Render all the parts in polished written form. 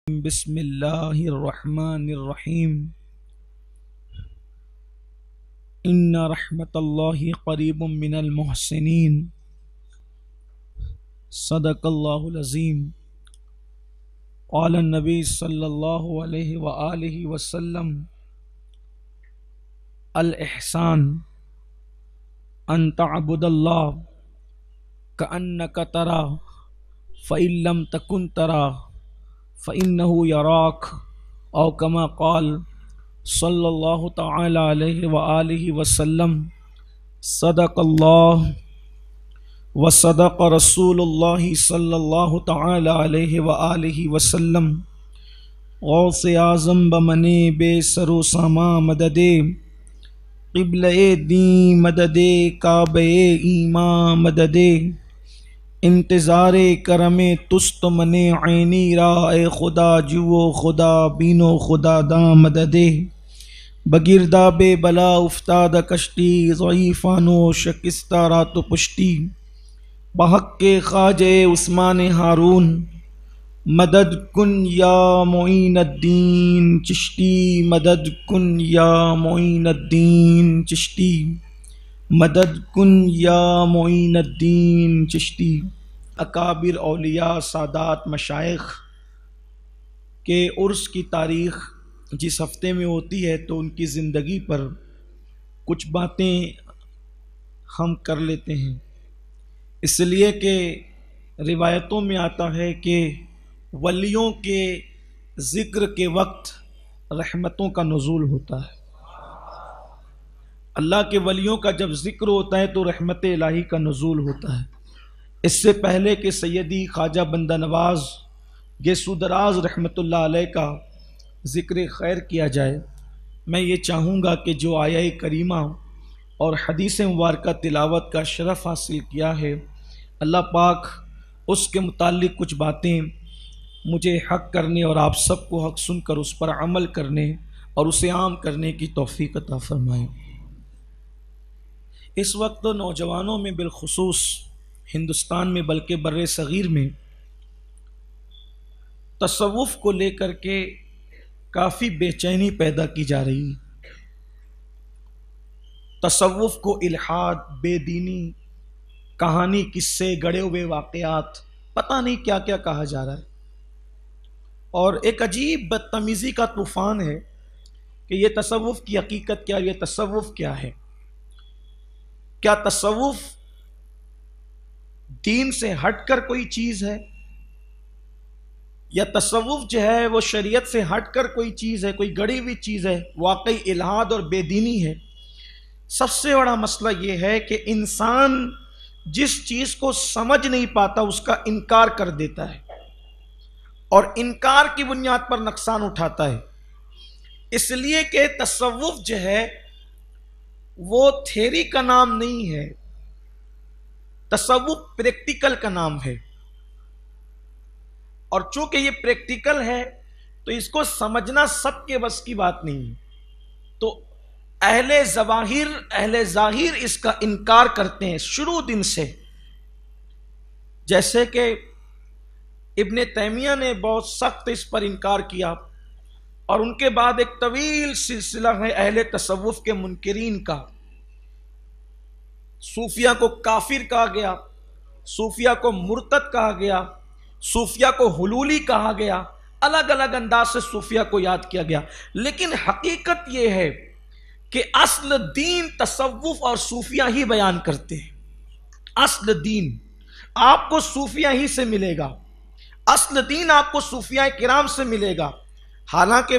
بسم اللہ الرحمن الرحیم ان رحمت اللہ قریب من المحسنین صدق اللہ العظیم قال النبی صلی اللہ علیہ وآلہ وسلم الاحسان ان تعبد اللہ کأنک ترا فإن لم تکن ترا فإنه يراك او كما قال صلی اللہ تعالی علیہ وآلہ وسلم صدق اللہ وصدق رسول اللہ صلی اللہ تعالی علیہ وآلہ وسلم غوث اعظم بمنے بے سر و سما مددے قبلہ دین مددے کعبہ ایمان مددے انتظار کرم تست من عینی را اے خدا جو خدا بینو خدا دا مددے بگردہ بے بلا افتاد کشتی ضعیفانو شکستہ رات و پشتی بحق کے خواجہ عثمان ہارون مدد کن یا معین الدین چشتی مدد کن یا معین الدین چشتی مدد کن یا معین الدین چشتی۔ اکابر اولیاء سادات مشائخ کے عرس کی تاریخ جس ہفتے میں ہوتی ہے تو ان کی زندگی پر کچھ باتیں ہم کر لیتے ہیں، اس لیے کہ روایتوں میں آتا ہے کہ ولیوں کے ذکر کے وقت رحمتوں کا نزول ہوتا ہے۔ اللہ کے ولیوں کا جب ذکر ہوتا ہے تو رحمت الہی کا نزول ہوتا ہے۔ اس سے پہلے کہ سیدی خواجہ بندہ نواز گیسو دراز رحمت اللہ علیہ کا ذکر خیر کیا جائے، میں یہ چاہوں گا کہ جو آیہ کریمہ اور حدیث مبارکہ تلاوت کا شرف حاصل کیا ہے، اللہ پاک اس کے متعلق کچھ باتیں مجھے حق کرنے اور آپ سب کو حق سن کر اس پر عمل کرنے اور اسے عام کرنے کی توفیق عطا فرمائے۔ اس وقت نوجوانوں میں بالخصوص ہندوستان میں بلکہ بر صغیر میں تصوف کو لے کر کے کافی بے چینی پیدا کی جا رہی ہے۔ تصوف کو الحاد، بے دینی، کہانی، قصے، گڑے ہوئے واقعات، پتہ نہیں کیا کیا کہا جا رہا ہے، اور ایک عجیب بدتمیزی کا طوفان ہے کہ یہ تصوف کی حقیقت کیا، یہ تصوف کیا ہے؟ کیا تصوف دین سے ہٹ کر کوئی چیز ہے، یا تصوف جو ہے وہ شریعت سے ہٹ کر کوئی چیز ہے، کوئی گڑی ہوئی چیز ہے، واقعی الحاد اور بے دینی ہے؟ سب سے بڑا مسئلہ یہ ہے کہ انسان جس چیز کو سمجھ نہیں پاتا اس کا انکار کر دیتا ہے، اور انکار کی بنیاد پر نقصان اٹھاتا ہے۔ اس لیے کہ تصوف جو ہے وہ تھیری کا نام نہیں ہے، تصوف پریکٹیکل کا نام ہے، اور چونکہ یہ پریکٹیکل ہے تو اس کو سمجھنا سب کے بس کی بات نہیں ہے، تو اہل ظاہر اس کا انکار کرتے ہیں شروع دن سے۔ جیسے کہ ابن تیمیہ نے بہت سخت اس پر انکار کیا، اور ان کے بعد ایک طویل سلسلہ ہے اہل تصوف کے منکرین کا۔ صوفیہ کو کافر کہا گیا، صوفیہ کو مرتد کہا گیا، صوفیہ کو حلولی کہا گیا، الگ الگ انداز سے صوفیہ کو یاد کیا گیا، لیکن حقیقت یہ ہے کہ اصل دین تصوف اور صوفیہ ہی بیان کرتے ہیں۔ اصل دین آپ کو صوفیہ ہی سے ملے گا، اصل دین آپ کو صوفیہ کرام سے ملے گا۔ حالانکہ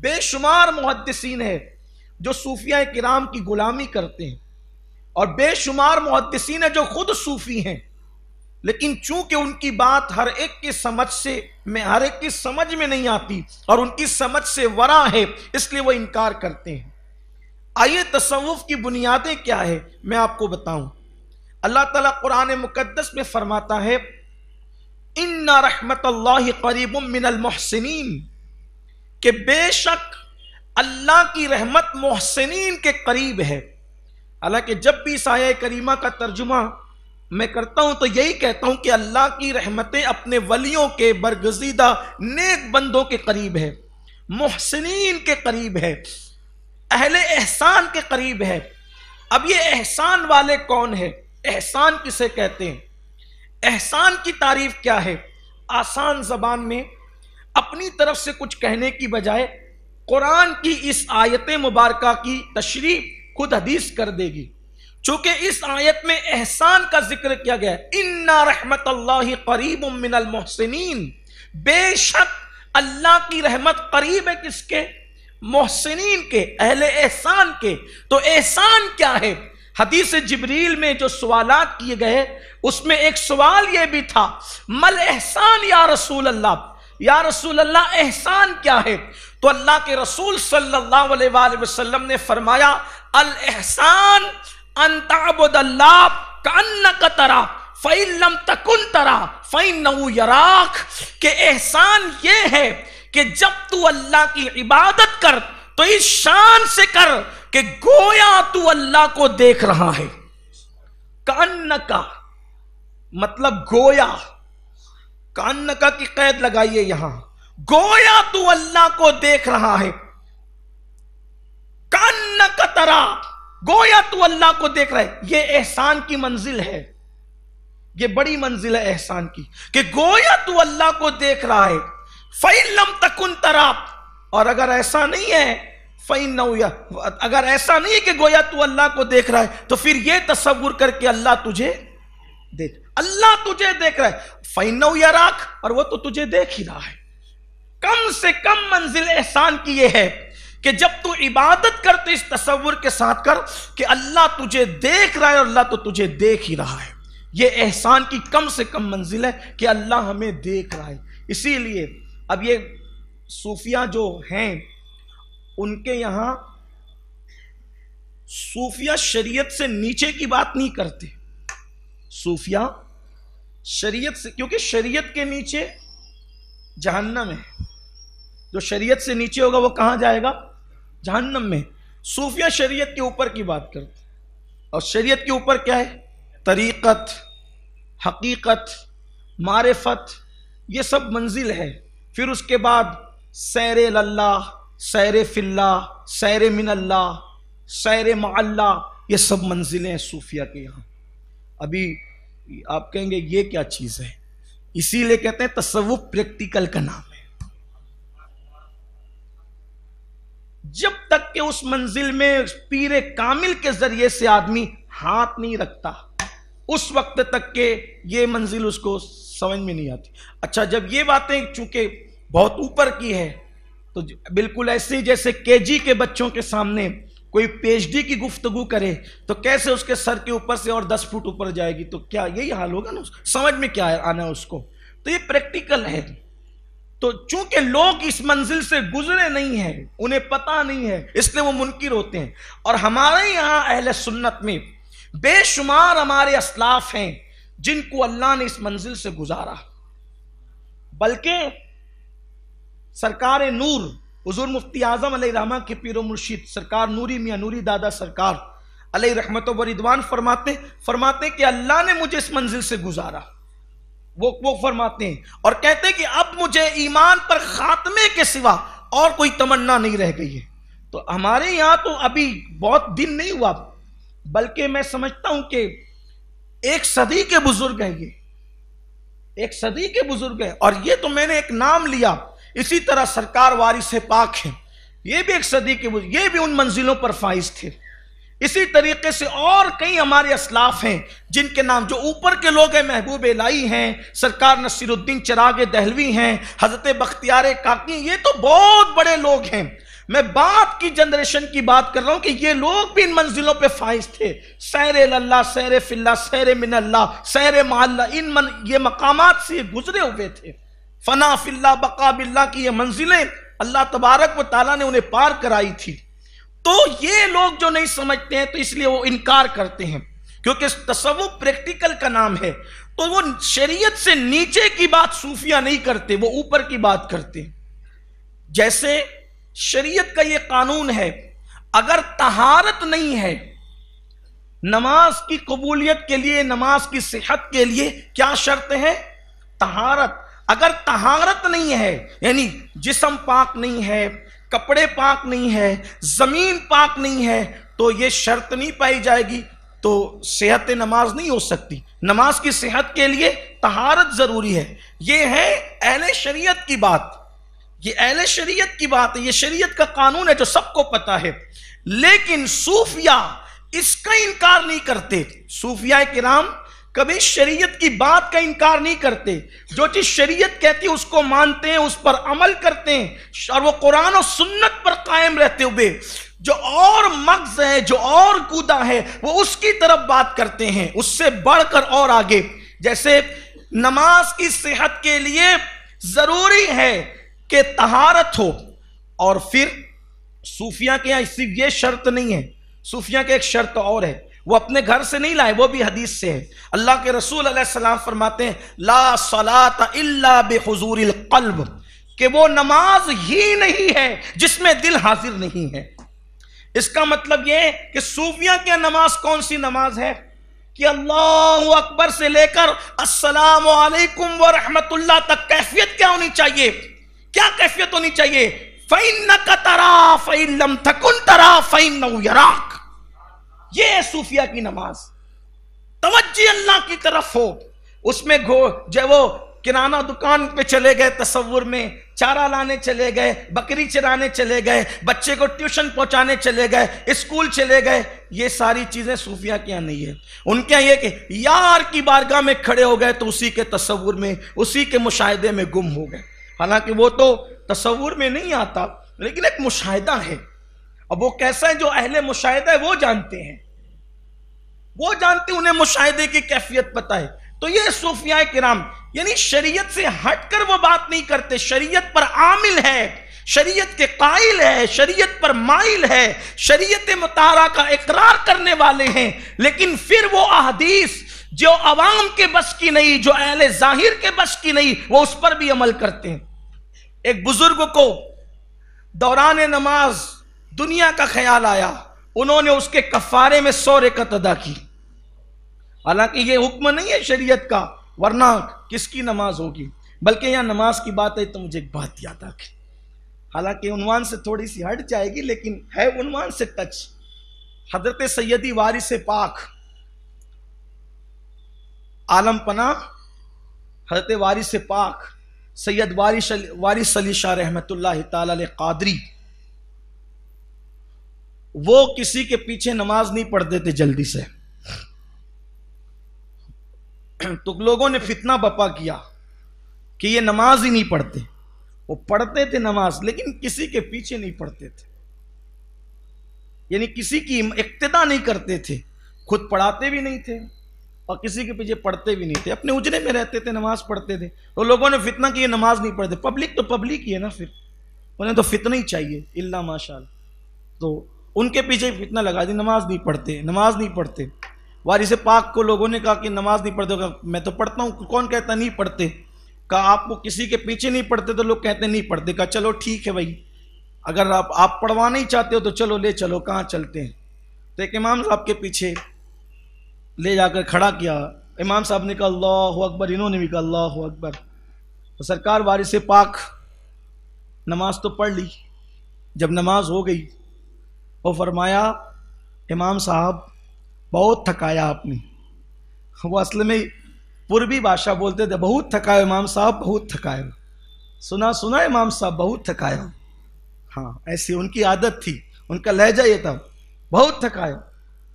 بے شمار محدثین ہیں جو صوفیہ کرام کی غلامی کرتے ہیں، اور بے شمار محدثین ہیں جو خود صوفی ہیں، لیکن چونکہ ان کی بات ہر ایک کی سمجھ میں نہیں آتی اور ان کی سمجھ سے ورا ہے، اس لیے وہ انکار کرتے ہیں۔ آئیے تصوف کی بنیادیں کیا ہے میں آپ کو بتاؤں۔ اللہ تعالیٰ قرآن مقدس میں فرماتا ہے ان رحمت اللہ قریب من المحسنین، کہ بے شک اللہ کی رحمت محسنین کے قریب ہے۔ حالانکہ جب بھی اس آیہ کریمہ کا ترجمہ میں کرتا ہوں تو یہی کہتا ہوں کہ اللہ کی رحمتیں اپنے ولیوں کے برگزیدہ نیک بندوں کے قریب ہے، محسنین کے قریب ہے، اہل احسان کے قریب ہے۔ اب یہ احسان والے کون ہے؟ احسان کسے کہتے ہیں؟ احسان کی تعریف کیا ہے؟ آسان زبان میں اپنی طرف سے کچھ کہنے کی بجائے قرآن کی اس آیت مبارکہ کی تشریح خود حدیث کر دے گی، چونکہ اس آیت میں احسان کا ذکر کیا گیا ہے۔ اِنَّ رحمت اللہ قریب من المحسنین، بے شک اللہ کی رحمت قریب ہے کس کے؟ محسنین کے، اہل احسان کے۔ تو احسان کیا ہے؟ حدیث جبریل میں جو سوالات کیے گئے اس میں ایک سوال یہ بھی تھا، مل احسان یا رسول اللہ، یا رسول اللہ احسان کیا ہے؟ تو اللہ کے رسول صلی اللہ علیہ وآلہ وسلم نے فرمایا الاحسان ان تعبد اللہ کأنک ترا فإن لم تکن ترا فإنہ یراک، کہ احسان یہ ہے کہ جب تو اللہ کی عبادت کر تو اس شان سے کر کہ گویا تو اللہ کو دیکھ رہا ہے۔ کأنکا مطلب گویا، کأنکا کی قید لگائیے یہاں، گویا تو اللہ کو دیکھ رہا ہے۔ کأنکا ترا، گویا تو اللہ کو دیکھ رہا ہے۔ یہ احسان کی منزل ہے، یہ بڑی منزل ہے احسان کی، کہ گویا تو اللہ کو دیکھ رہا ہے۔ فَإِن لَمْ تَكُنْ تَرَا، اور اگر ایسا نہیں ہے فَإِنَّهُ، اگر ایسا نہیں ہے کہ گویا تو اللہ کو دیکھ رہا ہے تو پھر یہ تصور کر کے اللہ تجھے دیکھ، اللہ تجھے دیکھ رہا ہے۔ فَإِنَّهُ يَرَاكَ، اور وہ تو تجھے دیکھ ہی رہا ہے۔ کم سے کم منزل احسان کی یہ ہے کہ جب تو عبادت کرتے اس تصور کے ساتھ کر کہ اللہ تجھے دیکھ رہا ہے اور اللہ تو تجھے دیکھ ہی رہا ہے۔ یہ احسان کی کم سے کم منزل ہے کہ اللہ ہمیں دیکھ رہا ہے۔ اسی لیے اب یہ صوفیہ جو ہیں ان کے یہاں صوفیہ شریعت سے نیچے کی بات نہیں کرتے، صوفیہ شریعت سے، کیونکہ شریعت کے نیچے جہنم ہے، جو شریعت سے نیچے ہوگا وہ کہاں جائے گا؟ جہنم میں۔ صوفیہ شریعت کے اوپر کی بات کرتے، اور شریعت کے اوپر کیا ہے؟ طریقت، حقیقت، معرفت، یہ سب منزل ہے۔ پھر اس کے بعد سیر اللہ، سیر فی اللہ، سیر من اللہ، سیر مع اللہ، یہ سب منزلیں ہیں صوفیہ کے یہاں۔ ابھی آپ کہیں گے یہ کیا چیز ہے؟ اسی لیے کہتے ہیں تصوف پریکٹیکل کا نام ہے۔ جب تک کہ اس منزل میں پیر کامل کے ذریعے سے آدمی ہاتھ نہیں رکھتا اس وقت تک کہ یہ منزل اس کو سمجھ میں نہیں آتی۔ اچھا، جب یہ باتیں چونکہ بہت اوپر کی ہے تو بالکل ایسے جیسے کے جی کے بچوں کے سامنے کوئی پی ایچ ڈی کی گفتگو کرے تو کیسے اس کے سر کے اوپر سے اور 10 فٹ اوپر جائے گی، تو کیا یہی حال ہوگا نا؟ سمجھ میں کیا آنا ہے اس کو؟ تو یہ پریکٹیکل ہے۔ تو چونکہ لوگ اس منزل سے گزرے نہیں ہیں، انہیں پتہ نہیں ہے، اس لیے وہ منکر ہوتے ہیں۔ اور ہمارے یہاں اہل سنت میں بے شمار ہمارے اسلاف ہیں جن کو اللہ نے اس منزل سے گزارا، بلکہ سرکار نور حضور مفتی اعظم علیہ رحمہ کے پیر و مرشد سرکار نوری میاں نوری دادا سرکار علیہ رحمت و رضوان فرماتے کہ اللہ نے مجھے اس منزل سے گزارا۔ وہ فرماتے ہیں اور کہتے ہیں کہ اب مجھے ایمان پر خاتمے کے سوا اور کوئی تمنا نہیں رہ گئی ہے۔ تو ہمارے یہاں تو ابھی بہت دن نہیں ہوا، بلکہ میں سمجھتا ہوں کہ 1 صدی کے بزرگ ہیں، یہ 1 صدی کے بزرگ ہیں۔ اور یہ تو میں نے ایک نام لیا، اسی طرح سرکار وارث پاک ہیں، یہ بھی 1 صدی کے بزرگ، یہ بھی ان منزلوں پر فائز تھے۔ اسی طریقے سے اور کئی ہمارے اسلاف ہیں جن کے نام جو اوپر کے لوگ ہیں، محبوب الہی ہیں، سرکار نصیر الدین چراغ دہلوی ہیں، حضرت بختیار کاکی، یہ تو بہت بڑے لوگ ہیں۔ میں بات کی جنریشن کی بات کر رہا ہوں کہ یہ لوگ بھی ان منزلوں پہ فائز تھے۔ سیر اللہ، سیر فی اللہ، سیر من اللہ، سیر مع اللہ، یہ مقامات سے گزرے ہوئے تھے۔ فنا فی اللہ، بقا باللہ کی یہ منزلیں اللہ تبارک و تعالیٰ نے انہیں پار کرائی تھی۔ تو یہ لوگ جو نہیں سمجھتے ہیں تو اس لیے وہ انکار کرتے ہیں، کیونکہ تصوف پریکٹیکل کا نام ہے۔ تو وہ شریعت سے نیچے کی بات صوفیہ نہیں کرتے، وہ اوپر کی بات کرتے ہیں۔ جیسے شریعت کا یہ قانون ہے، اگر طہارت نہیں ہے، نماز کی قبولیت کے لیے، نماز کی صحت کے لیے کیا شرط ہے؟ طہارت۔ اگر طہارت نہیں ہے، یعنی جسم پاک نہیں ہے، کپڑے پاک نہیں ہے، زمین پاک نہیں ہے، تو یہ شرط نہیں پائی جائے گی، تو صحت نماز نہیں ہو سکتی۔ نماز کی صحت کے لیے طہارت ضروری ہے۔ یہ ہے اہل شریعت کی بات، یہ اہل شریعت کی بات ہے، یہ شریعت کا قانون ہے جو سب کو پتا ہے۔ لیکن صوفیہ اس کا انکار نہیں کرتے۔ صوفیہ کرام کبھی شریعت کی بات کا انکار نہیں کرتے، جو چیز شریعت کہتی ہے اس کو مانتے ہیں، اس پر عمل کرتے ہیں، اور وہ قرآن و سنت پر قائم رہتے ہوئے جو اور مغز ہے، جو اور کودا ہے، وہ اس کی طرف بات کرتے ہیں، اس سے بڑھ کر اور آگے۔ جیسے نماز کی صحت کے لیے ضروری ہے کہ طہارت ہو، اور پھر صوفیہ کے یہاں صرف یہ شرط نہیں ہے، صوفیہ کے ایک شرط اور ہے، وہ اپنے گھر سے نہیں لائے، وہ بھی حدیث سے ہے۔ اللہ کے رسول علیہ السلام فرماتے ہیں لا صلاۃ الا بحضور القلب، کہ وہ نماز ہی نہیں ہے جس میں دل حاضر نہیں ہے۔ اس کا مطلب یہ ہے کہ صوفیہ کی نماز کون سی نماز ہے کہ اللہ اکبر سے لے کر السلام علیکم ورحمت اللہ تک کیفیت کیا ہونی چاہیے؟ کیا کیفیت ہونی چاہیے؟ فَإِنَّكَ تَرَا فَإِن لَمْ تَكُن تَرَا فَإِنَّهُ يَرَاكَ۔ یہ ہے صوفیہ کی نماز، توجہ اللہ کی طرف ہو۔ اس میں جو وہ کرانہ دکان پہ چلے گئے، تصور میں چارہ لانے چلے گئے، بکری چرانے چلے گئے، بچے کو ٹیوشن پہنچانے چلے گئے، اسکول چلے گئے، یہ ساری چیزیں صوفیہ کے یہاں نہیں ہے۔ ان کے یہاں یہ کہ یار کی بارگاہ میں کھڑے ہو گئے تو اسی کے تصور میں، اسی کے مشاہدے میں گم ہو گئے۔ حالانکہ وہ تو تصور میں نہیں آتا، لیکن ایک مشاہدہ ہے۔ اب وہ کیسا ہے جو اہل مشاہدہ ہے وہ جانتے ہیں، وہ جانتے ہیں، انہیں مشاہدے کی کیفیت پتہ ہے۔ تو یہ صوفیہ کرام یعنی شریعت سے ہٹ کر وہ بات نہیں کرتے، شریعت پر عامل ہے، شریعت کے قائل ہے، شریعت پر مائل ہے، شریعت مطہرہ کا اقرار کرنے والے ہیں، لیکن پھر وہ احادیث جو عوام کے بس کی نہیں، جو اہل ظاہر کے بس کی نہیں، وہ اس پر بھی عمل کرتے ہیں۔ ایک بزرگ کو دوران نماز دنیا کا خیال آیا، انہوں نے اس کے کفارے میں 100 رکعت ادا کی۔ حالانکہ یہ حکم نہیں ہے شریعت کا، ورنہ کس کی نماز ہوگی؟ بلکہ یہاں نماز کی بات ہے تو مجھے ایک بات یاد آ گئی، حالانکہ عنوان سے تھوڑی سی ہٹ جائے گی لیکن ہے عنوان سے ٹچ۔ حضرت سیدی وارث پاک عالم پناہ حضرت وارث پاک سید وارث علی شاہ رحمت اللہ تعالی علیہ قادری، وہ کسی کے پیچھے نماز نہیں پڑھتے تھے جلدی سے، تو لوگوں نے فتنہ بپا کیا کہ یہ نماز ہی نہیں پڑھتے۔ وہ پڑھتے تھے نماز لیکن کسی کے پیچھے نہیں پڑھتے تھے، یعنی کسی کی اقتداء نہیں کرتے تھے، خود پڑھاتے بھی نہیں تھے اور کسی کے پیچھے پڑھتے بھی نہیں تھے، اپنے اجرے میں رہتے تھے، نماز پڑھتے تھے۔ تو لوگوں نے فتنہ کی یہ نماز نہیں پڑھتے، پبلک تو پبلک ہی ہے نا، پھر انہیں تو فتنہ ہی چاہیے الا ماشاءاللہ، تو ان کے پیچھے فتنہ لگا دی، نماز نہیں پڑھتے، نماز نہیں پڑھتے۔ وارث پاک کو لوگوں نے کہا کہ نماز نہیں پڑھتے، کہا میں تو پڑھتا ہوں، کون کہتا نہیں پڑھتے؟ کہا آپ کو کسی کے پیچھے نہیں پڑھتے تو لوگ کہتے نہیں پڑھتے۔ کہا چلو ٹھیک ہے بھائی، اگر آپ پڑھوانا ہی چاہتے ہو تو چلو لے چلو، کہاں چلتے ہیں؟ تو ایک امام صاحب کے پیچھے لے جا کر کھڑا کیا، امام صاحب نے کہا اللہ اکبر، انہوں نے بھی کہا اللہ اکبر، تو سرکار وارث پاک نماز تو پڑھ لی۔ جب نماز ہو گئی وہ فرمایا امام صاحب بہت تھکایا آپ نے، وہ اصل میں پوربی بھاشا بولتے تھے، بہت تھکایا امام صاحب، بہت تھکایا، سنا امام صاحب بہت تھکایا، ہاں ایسی ان کی عادت تھی، ان کا لہجہ یہ تھا، بہت تھکایا۔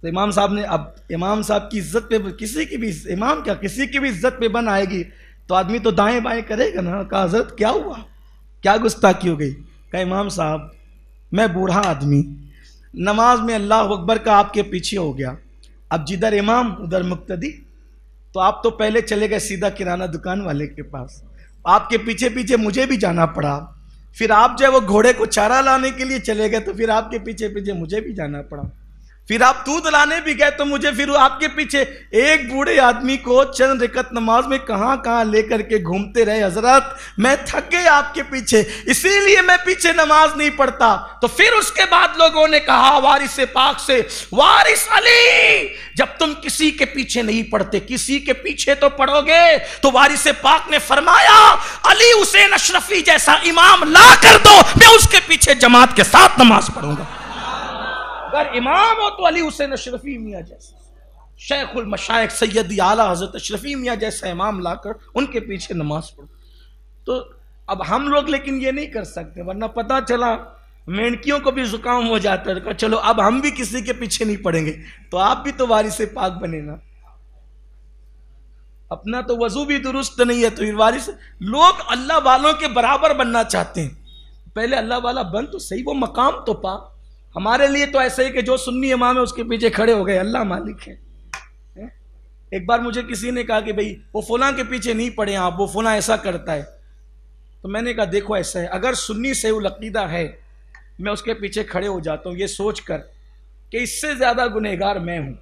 تو امام صاحب نے، اب امام صاحب کی عزت پہ کسی کی بھی، امام کیا کسی کی بھی عزت پہ بن آئے گی تو آدمی تو دائیں بائیں کرے گا نا۔ کہا حضرت کیا ہوا، کیا گستاخی ہو گئی؟ کہا امام صاحب میں بوڑھا آدمی، نماز میں اللہ اکبر کا آپ کے پیچھے ہو گیا، اب جدھر امام ادھر مقتدی، تو آپ تو پہلے چلے گئے سیدھا کرانہ دکان والے کے پاس، آپ کے پیچھے پیچھے مجھے بھی جانا پڑا، پھر آپ جو ہے وہ گھوڑے کو چارہ لانے کے لیے چلے گئے تو پھر آپ کے پیچھے پیچھے مجھے بھی جانا پڑا، پھر آپ دودھ لانے بھی گئے تو مجھے پھر آپ کے پیچھے ایک بوڑھے آدمی کو چند رکعت نماز میں کہاں کہاں لے کر کے گھومتے رہے حضرت، میں تھک گئے آپ کے پیچھے، اسی لیے میں پیچھے نماز نہیں پڑھتا۔ تو پھر اس کے بعد لوگوں نے کہا وارث پاک سے، وارث علی، جب تم کسی کے پیچھے نہیں پڑھتے کسی کے پیچھے تو پڑھو گے۔ تو وارث پاک نے فرمایا علی حسین اشرفی جیسا امام لا کر دو، میں اس کے پیچھے جماعت کے ساتھ نماز پڑھوں گا۔ اگر امام ہو تو علی حسین اشرفی میاں جیسا، شیخ المشائخ سیدی اعلیٰ حضرت اشرفی میاں جیسا امام لا کر ان کے پیچھے نماز پڑھو۔ تو اب ہم لوگ لیکن یہ نہیں کر سکتے، ورنہ پتہ چلا مینکیوں کو بھی زکام ہو جاتا ہے، چلو اب ہم بھی کسی کے پیچھے نہیں پڑھیں گے، تو آپ بھی تو وارث پاک بنے نا۔ اپنا تو وضو بھی درست نہیں ہے تو وارث، لوگ اللہ والوں کے برابر بننا چاہتے ہیں، پہلے اللہ والا بن تو صحیح، وہ مقام تو پا۔ ہمارے لیے تو ایسا ہی کہ جو سنی امام ہے اس کے پیچھے کھڑے ہو گئے، اللہ مالک ہے۔ ایک بار مجھے کسی نے کہا کہ بھئی وہ فلاں کے پیچھے نہیں پڑے آپ، وہ فلاں ایسا کرتا ہے، تو میں نے کہا دیکھو ایسا ہے، اگر سنی سے العقیدہ ہے میں اس کے پیچھے کھڑے ہو جاتا ہوں یہ سوچ کر کہ اس سے زیادہ گنہگار میں ہوں،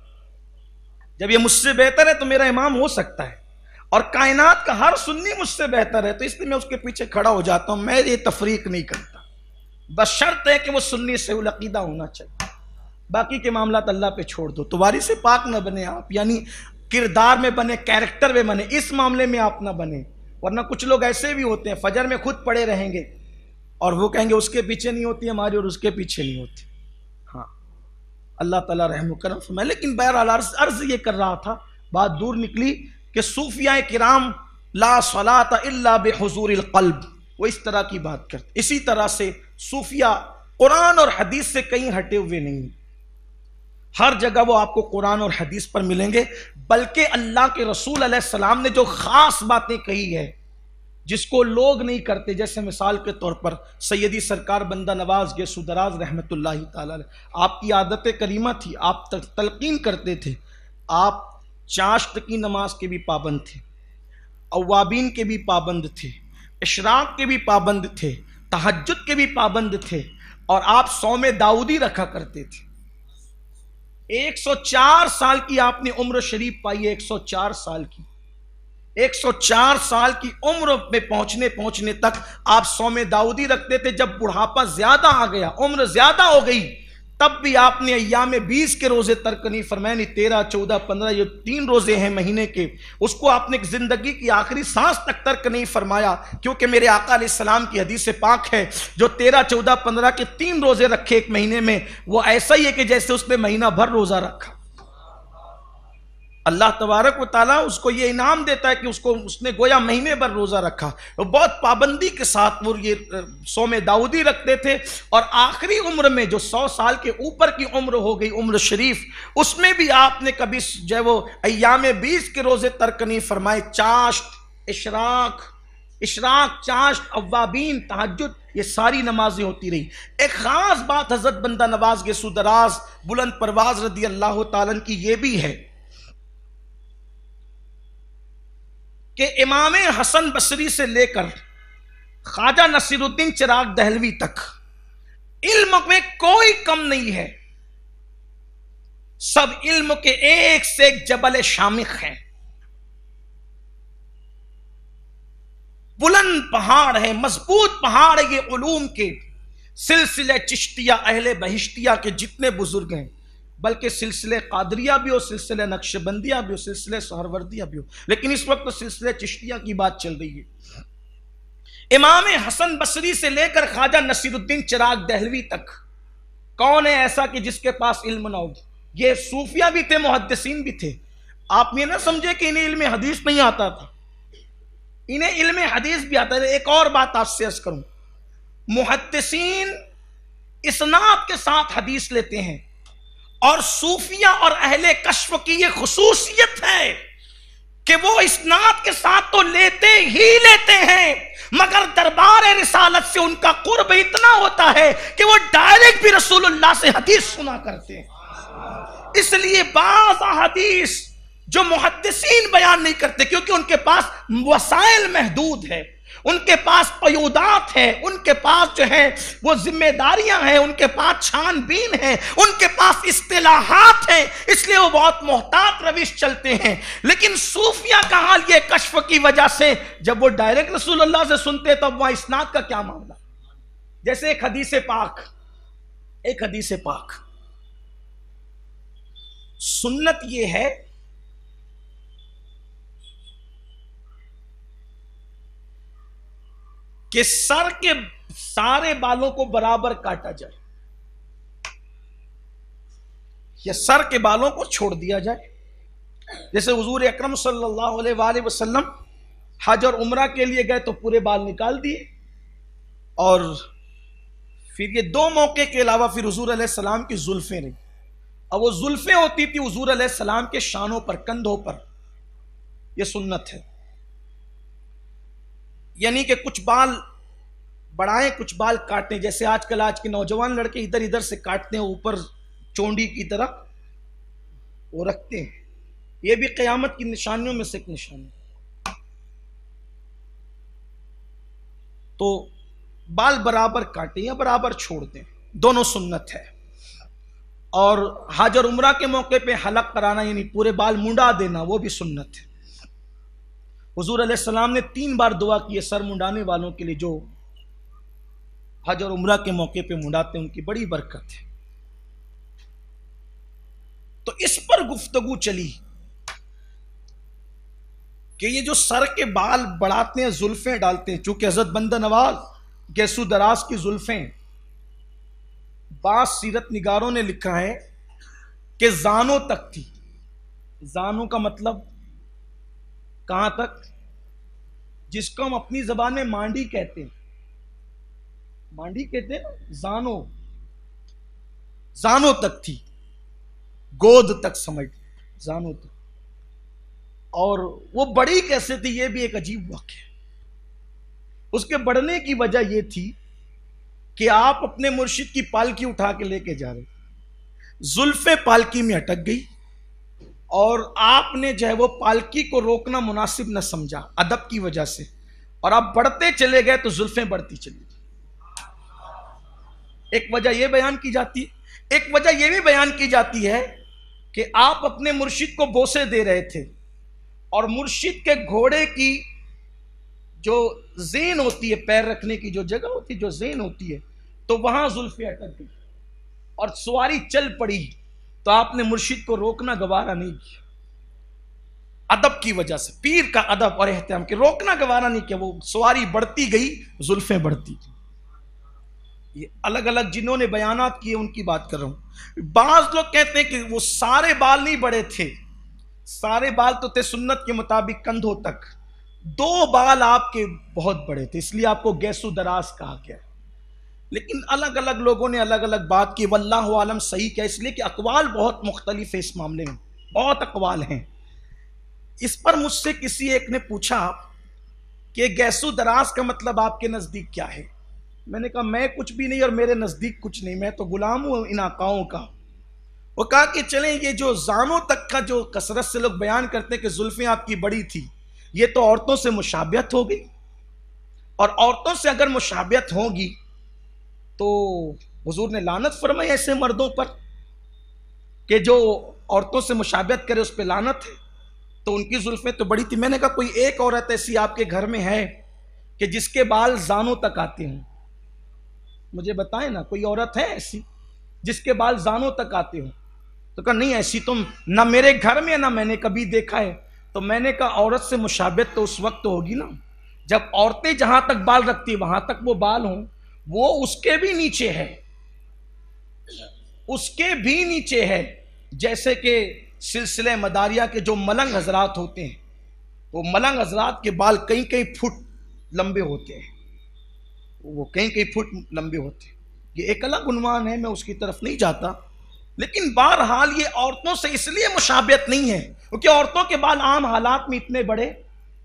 جب یہ مجھ سے بہتر ہے تو میرا امام ہو سکتا ہے، اور کائنات کا ہر سنی مجھ سے بہتر ہے، تو اس لیے میں اس کے پیچھے کھڑا ہو جاتا ہوں، میں یہ تفریق نہیں کرتا، بس شرط ہے کہ وہ سنی سے العقیدہ ہونا چاہیے، باقی کے معاملات اللہ پہ چھوڑ دو۔ تو وارث پاک نہ بنے آپ، یعنی کردار میں بنے، کیریکٹر میں بنے، اس معاملے میں آپ نہ بنے، ورنہ کچھ لوگ ایسے بھی ہوتے ہیں فجر میں خود پڑے رہیں گے اور وہ کہیں گے اس کے پیچھے نہیں ہوتی ہماری اور اس کے پیچھے نہیں ہوتی۔ ہاں اللہ تعالیٰ رحم و کرم فرمائے۔ لیکن بہرحال عرض یہ کر رہا تھا، بات دور نکلی کہ صوفیاء کرام لا صلاۃ الا بحضور القلب، وہ اس طرح کی بات کرتے۔ اسی طرح سے صوفیاء قرآن اور حدیث سے کہیں ہٹے ہوئے نہیں، ہر جگہ وہ آپ کو قرآن اور حدیث پر ملیں گے، بلکہ اللہ کے رسول علیہ السلام نے جو خاص باتیں کہی ہے جس کو لوگ نہیں کرتے، جیسے مثال کے طور پر سیدی سرکار بندہ نواز گیسو دراز رحمت اللہ تعالی علیہ، آپ کی عادت کریمہ تھی، آپ تلقین کرتے تھے، آپ چاشت کی نماز کے بھی پابند تھے، اوابین کے بھی پابند تھے، اشراق کے بھی پابند تھے، تہجد کے بھی پابند تھے، اور آپ صوم داؤدی رکھا کرتے تھے۔ 104 سال کی آپ نے عمر شریف پائی ہے، 104 سال کی، 104 سال کی عمر میں پہنچنے تک آپ صوم داؤدی رکھتے تھے۔ جب بڑھاپا زیادہ آ گیا، عمر زیادہ ہو گئی، تب بھی آپ نے ایام 20 کے روزے ترک نہیں فرمائے، نہیں 13، 14، 15 یہ 3 روزے ہیں مہینے کے، اس کو آپ نے زندگی کی آخری سانس تک ترک نہیں فرمایا، کیونکہ میرے آقا علیہ السلام کی حدیث پاک ہے جو 13، 14، 15 کے 3 روزے رکھے ایک مہینے میں، وہ ایسا ہی ہے کہ جیسے اس نے مہینہ بھر روزہ رکھا۔ اللہ تبارک و تعالیٰ اس کو یہ انعام دیتا ہے کہ اس نے گویا مہینے بھر روزہ رکھا، وہ بہت پابندی کے ساتھ وہ یہ صوم داؤدی رکھتے تھے، اور آخری عمر میں جو 100 سال کے اوپر کی عمر ہو گئی، عمر شریف، اس میں بھی آپ نے کبھی جو ہے وہ ایام 20 کے روزے ترک نہیں فرمائے۔ چاشت، اشراق، چاشت، اوابین، تہجد، یہ ساری نمازیں ہوتی رہی۔ ایک خاص بات حضرت بندہ نواز گیسو دراز بلند پرواز رضی اللہ تعالیٰ عنہ کی یہ بھی ہے کہ امام حسن بصری سے لے کر خواجہ نصیر الدین چراغ دہلوی تک علم میں کوئی کم نہیں ہے، سب علم کے ایک سے ایک جبل شامخ ہیں، بلند پہاڑ ہے، مضبوط پہاڑ ہے یہ علوم کے۔ سلسلہ چشتیہ اہل بہشتیہ کے جتنے بزرگ ہیں، بلکہ سلسلہ قادریہ بھی ہو، سلسلہ نقشبندیہ بھی ہو، سلسلہ سہروردیہ بھی ہو، لیکن اس وقت تو سلسلہ چشتیہ کی بات چل رہی ہے۔ امام حسن بصری سے لے کر خواجہ نصیر الدین چراغ دہلوی تک کون ہے ایسا کہ جس کے پاس علم نہ ہو؟ یہ صوفیہ بھی تھے، محدثین بھی تھے۔ آپ یہ نہ سمجھے کہ انہیں علم حدیث نہیں آتا تھا، انہیں علم حدیث بھی آتا ہے۔ ایک اور بات آپ سے عرض کروں، محدثین اسناد کے ساتھ حدیث لیتے ہیں، اور صوفیہ اور اہل کشف کی یہ خصوصیت ہے کہ وہ اسناد کے ساتھ تو لیتے ہی لیتے ہیں، مگر دربار رسالت سے ان کا قرب اتنا ہوتا ہے کہ وہ ڈائریکٹ بھی رسول اللہ سے حدیث سنا کرتے ہیں۔ اس لیے بعض حدیث جو محدثین بیان نہیں کرتے کیونکہ ان کے پاس وسائل محدود ہے، ان کے پاس قیودات ہیں، ان کے پاس جو ہے وہ ذمہ داریاں ہیں، ان کے پاس چھان بین ہیں، ان کے پاس اصطلاحات ہیں، اس لیے وہ بہت محتاط روش چلتے ہیں۔ لیکن صوفیہ کا حال یہ کشف کی وجہ سے جب وہ ڈائریکٹ رسول اللہ سے سنتے تب وہاں اسناد کا کیا معاملہ؟ جیسے ایک حدیث پاک سنت یہ ہے کہ سر کے سارے بالوں کو برابر کاٹا جائے یا سر کے بالوں کو چھوڑ دیا جائے۔ جیسے حضور اکرم صلی اللہ علیہ وآلہ وسلم حج اور عمرہ کے لیے گئے تو پورے بال نکال دیے، اور پھر یہ دو موقع کے علاوہ پھر حضور علیہ السلام کی زلفیں رہی، اور وہ زلفیں ہوتی تھی حضور علیہ السلام کے شانوں پر، کندھوں پر۔ یہ سنت ہے، یعنی کہ کچھ بال بڑھائیں کچھ بال کاٹیں، جیسے آج کے نوجوان لڑکے ادھر ادھر سے کاٹتے ہیں، اوپر چونڈی کی طرح وہ رکھتے ہیں۔ یہ بھی قیامت کی نشانیوں میں سے ایک نشانی۔ تو بال برابر کاٹیں یا برابر چھوڑ دیں، دونوں سنت ہے۔ اور حج اور عمرہ کے موقع پہ حلق کرانا یعنی پورے بال منڈا دینا، وہ بھی سنت ہے۔ حضور علیہ السلام نے 3 بار دعا کی ہے سر منڈانے والوں کے لیے، جو حج اور عمرہ کے موقع پہ منڈاتے ہیں، ان کی بڑی برکت ہے۔ تو اس پر گفتگو چلی کہ یہ جو سر کے بال بڑھاتے ہیں، زلفیں ڈالتے ہیں، چونکہ حضرت بندہ نواز گیسو دراز کی زلفیں، بعض سیرت نگاروں نے لکھا ہے کہ زانوں تک تھی۔ زانوں کا مطلب کہاں تک؟ جس کو ہم اپنی زبان میں مانڈی کہتے ہیں، مانڈی کہتے ہیں نا، زانوں تک تھی، گود تک سمجھ، زانوں تک۔ اور وہ بڑی کیسے تھی، یہ بھی ایک عجیب واقعہ ہے۔ اس کے بڑھنے کی وجہ یہ تھی کہ آپ اپنے مرشد کی پالکی اٹھا کے لے کے جا رہے، زلفیں پالکی میں اٹک گئی، اور آپ نے جو ہے وہ پالکی کو روکنا مناسب نہ سمجھا ادب کی وجہ سے، اور آپ بڑھتے چلے گئے تو زلفیں بڑھتی چلی گئی۔ ایک وجہ یہ بیان کی جاتی ہے، ایک وجہ یہ بھی بیان کی جاتی ہے کہ آپ اپنے مرشد کو بوسے دے رہے تھے، اور مرشد کے گھوڑے کی جو زین ہوتی ہے، پیر رکھنے کی جو جگہ ہوتی ہے، جو زین ہوتی ہے، تو وہاں زلفیں اٹک گئی اور سواری چل پڑی، تو آپ نے مرشد کو روکنا گوارا نہیں کیا ادب کی وجہ سے، پیر کا ادب اور احترام کے روکنا گوارا نہیں کیا، وہ سواری بڑھتی گئی، زلفیں بڑھتی گئی۔ یہ الگ الگ جنہوں نے بیانات کیے ان کی بات کر رہا ہوں۔ بعض لوگ کہتے ہیں کہ وہ سارے بال نہیں بڑے تھے، سارے بال تو تھے سنت کے مطابق کندھوں تک، 2 بال آپ کے بہت بڑے تھے، اس لیے آپ کو گیسو دراز کہا گیا۔ لیکن الگ الگ لوگوں نے الگ الگ بات کی، واللہ عالم صحیح کیا، اس لیے کہ اقوال بہت مختلف ہے اس معاملے میں، بہت اقوال ہیں۔ اس پر مجھ سے کسی ایک نے پوچھا کہ گیسو دراز کا مطلب آپ کے نزدیک کیا ہے؟ میں نے کہا میں کچھ بھی نہیں اور میرے نزدیک کچھ نہیں، میں تو غلام ہوں ان آقاؤں کا۔ وہ کہا کہ چلیں یہ جو زانوں تک کا جو کثرت سے لوگ بیان کرتے ہیں کہ زلفیں آپ کی بڑی تھی، یہ تو عورتوں سے مشابہت ہو گئی، اور عورتوں سے اگر مشابہت ہوگی تو حضور نے لعنت فرمائی ایسے مردوں پر کہ جو عورتوں سے مشابہت کرے، اس پہ لعنت ہے۔ تو ان کی زلفیں تو بڑی تھی۔ میں نے کہا کوئی ایک عورت ایسی آپ کے گھر میں ہے کہ جس کے بال زانوں تک آتے ہوں؟ مجھے بتائیں نا، کوئی عورت ہے ایسی جس کے بال زانوں تک آتے ہوں؟ تو کہا نہیں ایسی تم نہ میرے گھر میں نہ میں نے کبھی دیکھا ہے۔ تو میں نے کہا عورت سے مشابہت تو اس وقت ہوگی نا جب عورتیں جہاں تک بال رکھتی ہیں وہاں تک وہ بال ہوں، وہ اس کے بھی نیچے ہے، اس کے بھی نیچے ہے۔ جیسے کہ سلسلہ مداریہ کے جو ملنگ حضرات ہوتے ہیں، وہ ملنگ حضرات کے بال کئی کئی فٹ لمبے ہوتے ہیں، وہ کئی کئی فٹ لمبے ہوتے ہیں۔ یہ ایک الگ عنوان ہے، میں اس کی طرف نہیں جاتا، لیکن بہرحال یہ عورتوں سے اس لیے مشابہت نہیں ہے کیونکہ عورتوں کے بال عام حالات میں اتنے بڑے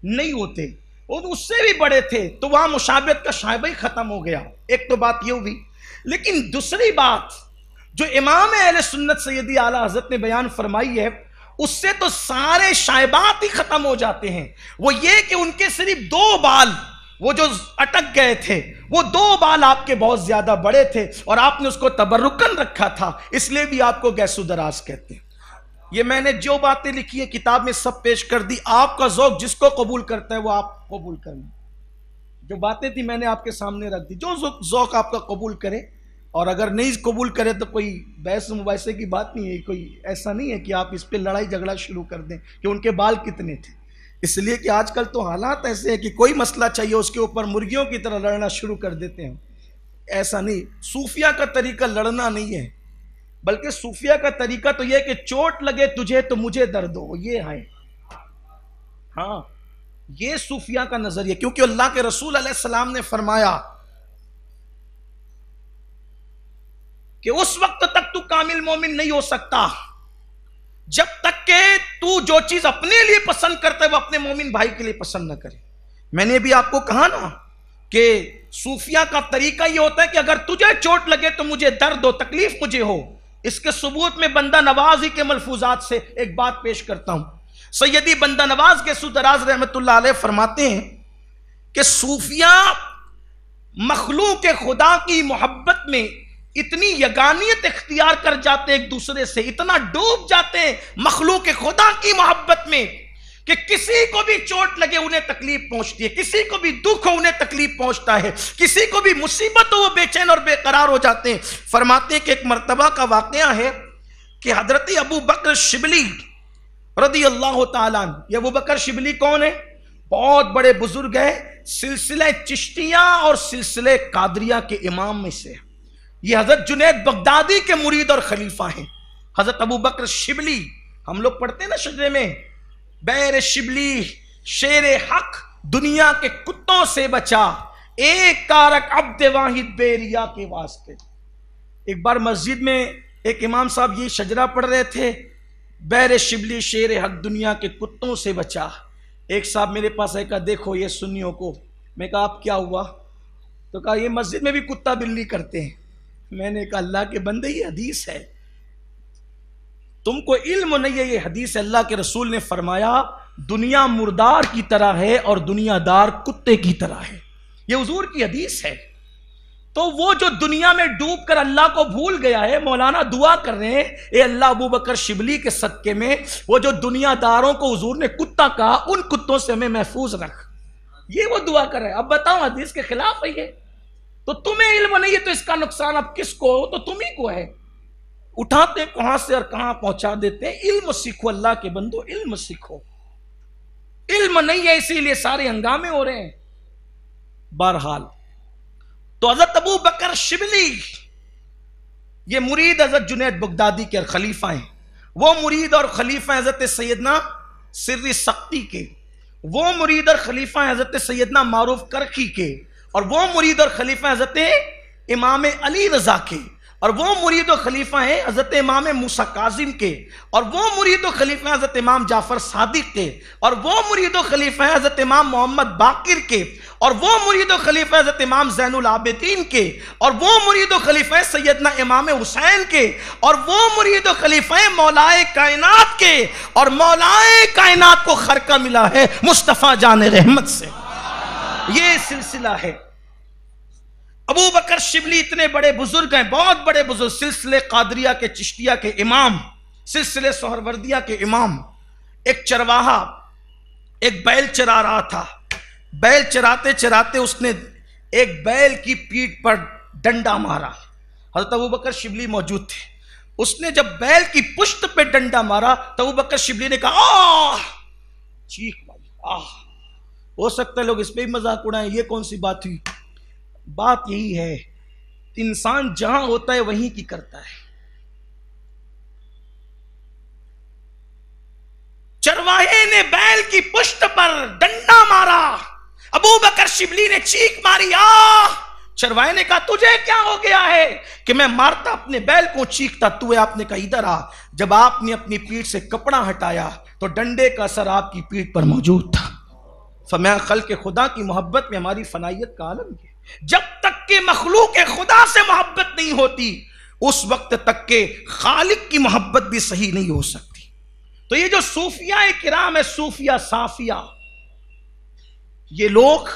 نہیں ہوتے، وہ اس سے بھی بڑے تھے، تو وہاں مشابہت کا شائبہ ہی ختم ہو گیا۔ ایک تو بات یہ ہوئی، لیکن دوسری بات جو امام اہل سنت سیدی اعلیٰ حضرت نے بیان فرمائی ہے، اس سے تو سارے شائبات ہی ختم ہو جاتے ہیں۔ وہ یہ کہ ان کے صرف 2 بال وہ جو اٹک گئے تھے وہ 2 بال آپ کے بہت زیادہ بڑے تھے اور آپ نے اس کو تبرکن رکھا تھا، اس لیے بھی آپ کو گیس و دراز کہتے ہیں۔ یہ میں نے جو باتیں لکھی ہے کتاب میں سب پیش کر دی، آپ کا ذوق جس کو قبول کرتا ہے وہ آپ قبول کرنا۔ جو باتیں تھی میں نے آپ کے سامنے رکھ دی، جو ذوق آپ کا قبول کرے، اور اگر نہیں قبول کرے تو کوئی بحث مباحثے کی بات نہیں ہے، کوئی ایسا نہیں ہے کہ آپ اس پہ لڑائی جھگڑا شروع کر دیں کہ ان کے بال کتنے تھے، اس لیے کہ آج کل تو حالات ایسے ہیں کہ کوئی مسئلہ چاہیے اس کے اوپر مرغیوں کی طرح لڑنا شروع کر دیتے ہیں۔ ایسا نہیں، صوفیہ کا طریقہ لڑنا نہیں ہے، بلکہ صوفیہ کا طریقہ تو یہ کہ چوٹ لگے تجھے تو مجھے درد ہو، یہ ہے۔ ہاں، یہ صوفیہ کا نظریہ، کیونکہ اللہ کے رسول علیہ السلام نے فرمایا کہ اس وقت تک تو کامل مومن نہیں ہو سکتا جب تک کہ تو جو چیز اپنے لیے پسند کرتا ہے وہ اپنے مومن بھائی کے لیے پسند نہ کرے۔ میں نے بھی آپ کو کہا نا کہ صوفیہ کا طریقہ یہ ہوتا ہے کہ اگر تجھے چوٹ لگے تو مجھے درد ہو، تکلیف مجھے ہو۔ اس کے ثبوت میں بندہ نواز ہی کے ملفوظات سے ایک بات پیش کرتا ہوں۔ سیدی بندہ نواز کے سودراز رحمت اللہ علیہ فرماتے ہیں کہ صوفیہ مخلوق خدا کی محبت میں اتنی یگانیت اختیار کر جاتے ایک دوسرے سے، اتنا ڈوب جاتے ہیں مخلوق خدا کی محبت میں کہ کسی کو بھی چوٹ لگے انہیں تکلیف پہنچتی ہے، کسی کو بھی دکھ ہو انہیں تکلیف پہنچتا ہے، کسی کو بھی مصیبت ہو وہ بے چین اور بے قرار ہو جاتے ہیں۔ فرماتے ہیں کہ ایک مرتبہ کا واقعہ ہے کہ حضرت ابو بکر شبلی رضی اللہ تعالیٰ عنہ، یہ ابو بکر شبلی کون ہے؟ بہت بڑے بزرگ ہیں، سلسلہ چشتیہ اور سلسلہ قادریہ کے امام میں سے۔ یہ حضرت جنید بغدادی کے مرید اور خلیفہ ہیں۔ حضرت ابو بکر شبلی، ہم لوگ پڑھتے ہیں نا شجرے میں، بیر شبلی شیر حق دنیا کے کتوں سے بچا، ایک کارک عبد واحد بیریا کے واسطے۔ ایک بار مسجد میں ایک امام صاحب یہ شجرہ پڑھ رہے تھے، بیر شبلی شیر حق دنیا کے کتوں سے بچا۔ ایک صاحب میرے پاس آئے، کہا دیکھو یہ سنیوں کو۔ میں کہا آپ کیا ہوا؟ تو کہا یہ مسجد میں بھی کتا بلی کرتے ہیں۔ میں نے کہا اللہ کے بندے یہ حدیث ہے، تم کو علم نہیں ہے، یہ حدیث ہے۔ اللہ کے رسول نے فرمایا دنیا مردار کی طرح ہے اور دنیا دار کتے کی طرح ہے، یہ حضور کی حدیث ہے۔ تو وہ جو دنیا میں ڈوب کر اللہ کو بھول گیا ہے، مولانا دعا کر رہے ہیں اے اللہ ابو بکر شبلی کے صدقے میں وہ جو دنیا داروں کو حضور نے کتا کہا ان کتوں سے ہمیں محفوظ رکھ، یہ وہ دعا کر رہے ہیں۔ اب بتاؤ حدیث کے خلاف ہے یہ، تو تمہیں علم نہیں ہے تو اس کا نقصان اب کس کو ہو؟ تو تم ہی کو ہے۔ اٹھاتے ہیں کہاں سے اور کہاں پہنچا دیتے ہیں۔ علم سیکھو اللہ کے بندو، علم سیکھو۔ علم نہیں ہے اسی لیے سارے ہنگامے ہو رہے ہیں۔ بہرحال تو حضرت ابو بکر شبلی یہ مرید حضرت جنید بغدادی کے اور خلیفہ ہیں، وہ مرید اور خلیفہ حضرت سیدنا سری سختی کے، وہ مرید اور خلیفہ حضرت سیدنا معروف کرخی کے، اور وہ مرید اور خلیفہ حضرت امام علی رضا کے، اور وہ مرید و خلیفہ ہیں حضرت امام موسیٰ کاظم کے، اور وہ مرید و خلیفہ ہیں حضرت امام جعفر صادق کے، اور وہ مرید و خلیفہ ہیں حضرت امام محمد باقر کے، اور وہ مرید و خلیفہ حضرت امام زین العابدین کے، اور وہ مرید و خلیفہ ہیں سیدنا امام حسین کے، اور وہ مرید و خلیفہ ہیں مولائے کائنات کے، اور مولائے کائنات کو خرقہ ملا ہے مصطفیٰ جان رحمت سے۔ یہ سلسلہ ہے۔ ابو بکر شبلی اتنے بڑے بزرگ ہیں، بہت بڑے بزرگ، سلسلے قادریہ کے چشتیہ کے امام، سلسلے سہروردیہ کے امام۔ ایک چرواہا ایک بیل چرا رہا تھا، بیل چراتے چراتے اس نے ایک بیل کی پیٹھ پر ڈنڈا مارا۔ حضرت ابو بکر شبلی موجود تھے، اس نے جب بیل کی پشت پہ ڈنڈا مارا تو ابو بکر شبلی نے کہا آہ، چیخ ماری، آہ۔ ہو سکتا ہے لوگ اس پہ ہی مذاق اڑائیں، یہ کون سی بات ہوئی؟ بات یہی ہے، انسان جہاں ہوتا ہے وہیں کی کرتا ہے۔ چرواہے نے بیل کی پشت پر ڈنڈا مارا، ابو بکر شبلی نے چیخ ماری آہ۔ چرواہے نے کہا تجھے کیا ہو گیا ہے؟ کہ میں مارتا اپنے بیل کو چیختا، تو آپ نے کہا ادھر آ۔ جب آپ نے اپنی پیٹھ سے کپڑا ہٹایا تو ڈنڈے کا اثر آپ کی پیٹھ پر موجود تھا۔ فرمایا خلق خدا کی محبت میں ہماری فنائیت کا عالم ہے۔ جب تک کہ مخلوق خدا سے محبت نہیں ہوتی اس وقت تک کہ خالق کی محبت بھی صحیح نہیں ہو سکتی۔ تو یہ جو صوفیہ کرام ہے، صوفیہ صافیہ، یہ لوگ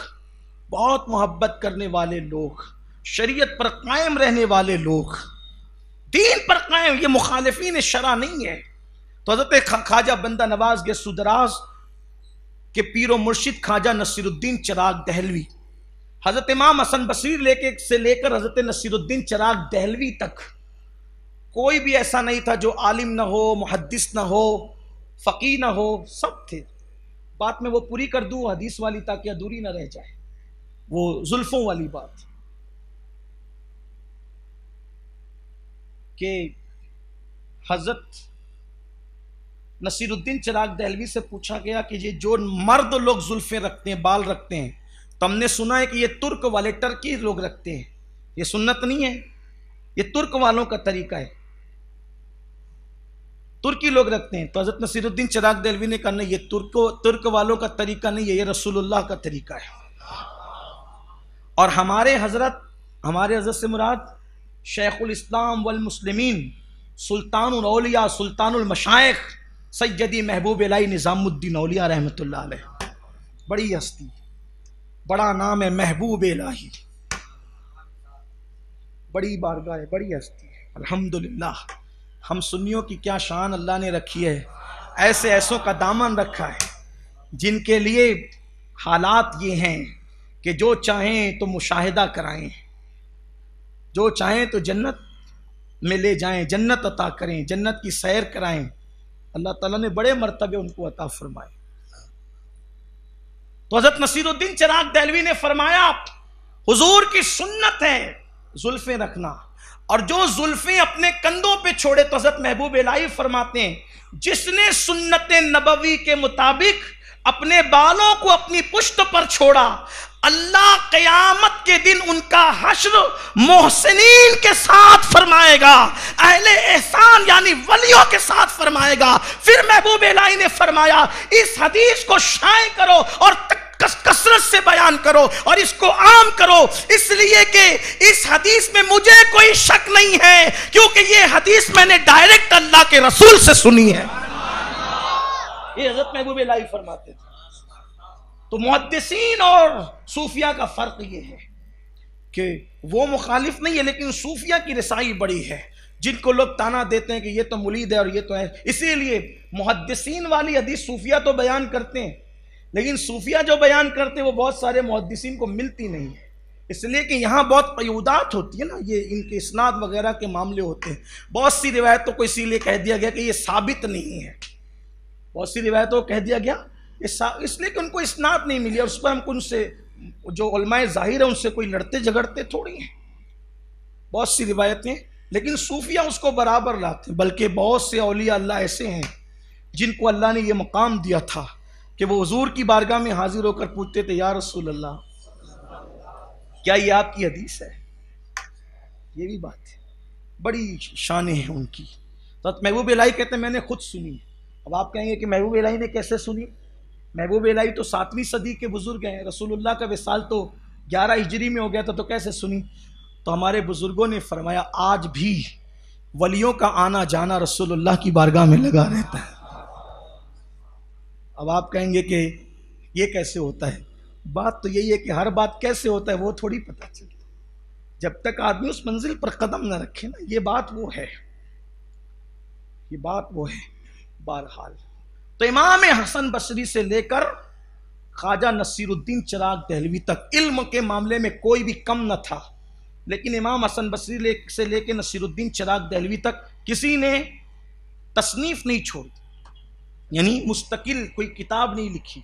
بہت محبت کرنے والے لوگ، شریعت پر قائم رہنے والے لوگ، دین پر قائم، یہ مخالفین شرع نہیں ہے۔ تو حضرت خواجہ بندہ نواز گیسو دراز کے پیر و مرشد خواجہ نصیر الدین چراغ دہلوی، حضرت امام حسن بصری سے لے کر حضرت نصیر الدین چراغ دہلوی تک کوئی بھی ایسا نہیں تھا جو عالم نہ ہو، محدث نہ ہو، فقیہ نہ ہو، سب تھے۔ بات میں وہ پوری کر دوں حدیث والی تاکہ ادھوری نہ رہ جائے، وہ زلفوں والی بات کہ حضرت نصیر الدین چراغ دہلوی سے پوچھا گیا کہ یہ جو مرد لوگ زلفیں رکھتے ہیں، بال رکھتے ہیں، تو ہم نے سنا ہے کہ یہ ترک والے، ٹرکی لوگ رکھتے ہیں، یہ سنت نہیں ہے، یہ ترک والوں کا طریقہ ہے، ترکی لوگ رکھتے ہیں۔ تو حضرت نصیر الدین چراغ دہلوی نے کہا نہیں، یہ ترک والوں کا طریقہ نہیں ہے، یہ رسول اللہ کا طریقہ ہے۔ اور ہمارے حضرت سے مراد شیخ الاسلام والمسلمین، سلطان الاولیاء، سلطان المشائخ، سیدی محبوب الہی نظام الدین اولیاء رحمۃ اللہ علیہ، بڑی ہستی، بڑا نام ہے محبوب الہی، بڑی بارگاہ ہے، بڑی ہستی ہے۔ الحمدللہ ہم سنیوں کی کیا شان اللہ نے رکھی ہے، ایسوں کا دامن رکھا ہے جن کے لیے حالات یہ ہیں کہ جو چاہیں تو مشاہدہ کرائیں، جو چاہیں تو جنت میں لے جائیں، جنت عطا کریں، جنت کی سیر کرائیں۔ اللہ تعالیٰ نے بڑے مرتبے ان کو عطا فرمائے۔ تو حضرت نصیر الدین چراغ دہلوی نے فرمایا حضور کی سنت ہے زلفیں رکھنا، اور جو زلفیں اپنے کندھوں پہ چھوڑے، تو حضرت محبوب الہی فرماتے ہیں جس نے سنت نبوی کے مطابق اپنے بالوں کو اپنی پشت پر چھوڑا، اللہ قیامت کے دن ان کا حشر محسنین کے ساتھ فرمائے گا، اہل احسان یعنی ولیوں کے ساتھ فرمائے گا۔ پھر محبوب الہی نے فرمایا اس حدیث کو شائع کرو اور کثرت سے بیان کرو اور اس کو عام کرو، اس لیے کہ اس حدیث میں مجھے کوئی شک نہیں ہے، کیونکہ یہ حدیث میں نے ڈائریکٹ اللہ کے رسول سے سنی ہے۔ یہ حضرت محبوب الہی فرماتے تھے۔ تو محدثین اور صوفیہ کا فرق یہ ہے کہ وہ مخالف نہیں ہے، لیکن صوفیہ کی رسائی بڑی ہے، جن کو لوگ تانا دیتے ہیں کہ یہ تو ملید ہے اور یہ تو ہے۔ اسی لیے محدثین والی حدیث صوفیہ تو بیان کرتے ہیں، لیکن صوفیہ جو بیان کرتے ہیں وہ بہت سارے محدثین کو ملتی نہیں ہے، اس لیے کہ یہاں بہت قیودات ہوتی ہے نا، یہ ان کے اسناد وغیرہ کے معاملے ہوتے ہیں۔ بہت سی روایتوں کو اسی لیے کہہ دیا گیا کہ یہ ثابت نہیں ہے، بہت سی روایتوں کو کہہ دیا گیا اس لیے کہ ان کو اسناد نہیں ملی، اور اس پر ہم کو ان سے جو علماء ظاہر ہیں ان سے کوئی لڑتے جھگڑتے تھوڑی ہیں، بہت سی روایتیں، لیکن صوفیہ اس کو برابر لاتے ہیں۔ بلکہ بہت سے اولیاء اللہ ایسے ہیں جن کو اللہ نے یہ مقام دیا تھا کہ وہ حضور کی بارگاہ میں حاضر ہو کر پوچھتے تھے یا رسول اللہ کیا یہ آپ کی حدیث ہے؟ یہ بھی بات ہے، بڑی شانیں ہیں ان کی۔ تو محبوب الہی کہتے ہیں میں نے خود سنی۔ اب آپ کہیں گے کہ محبوب الہی نے کیسے سنی؟ محبوب الہی تو 7ویں صدی کے بزرگ ہیں، رسول اللہ کا وصال تو 11 ہجری میں ہو گیا تھا، تو کیسے سنی؟ تو ہمارے بزرگوں نے فرمایا آج بھی ولیوں کا آنا جانا رسول اللہ کی بارگاہ میں لگا رہتا ہے۔ اب آپ کہیں گے کہ یہ کیسے ہوتا ہے؟ بات تو یہی ہے کہ ہر بات کیسے ہوتا ہے وہ تھوڑی پتہ چلتا، جب تک آدمی اس منزل پر قدم نہ رکھے نا، یہ بات وہ ہے، یہ بات وہ ہے۔ بہرحال تو امام حسن بصری سے لے کر خواجہ نصیر الدین چراغ دہلوی تک علم کے معاملے میں کوئی بھی کم نہ تھا، لیکن امام حسن بصری سے لے کے نصیر الدین چراغ دہلوی تک کسی نے تصنیف نہیں چھوڑی، یعنی مستقل کوئی کتاب نہیں لکھی۔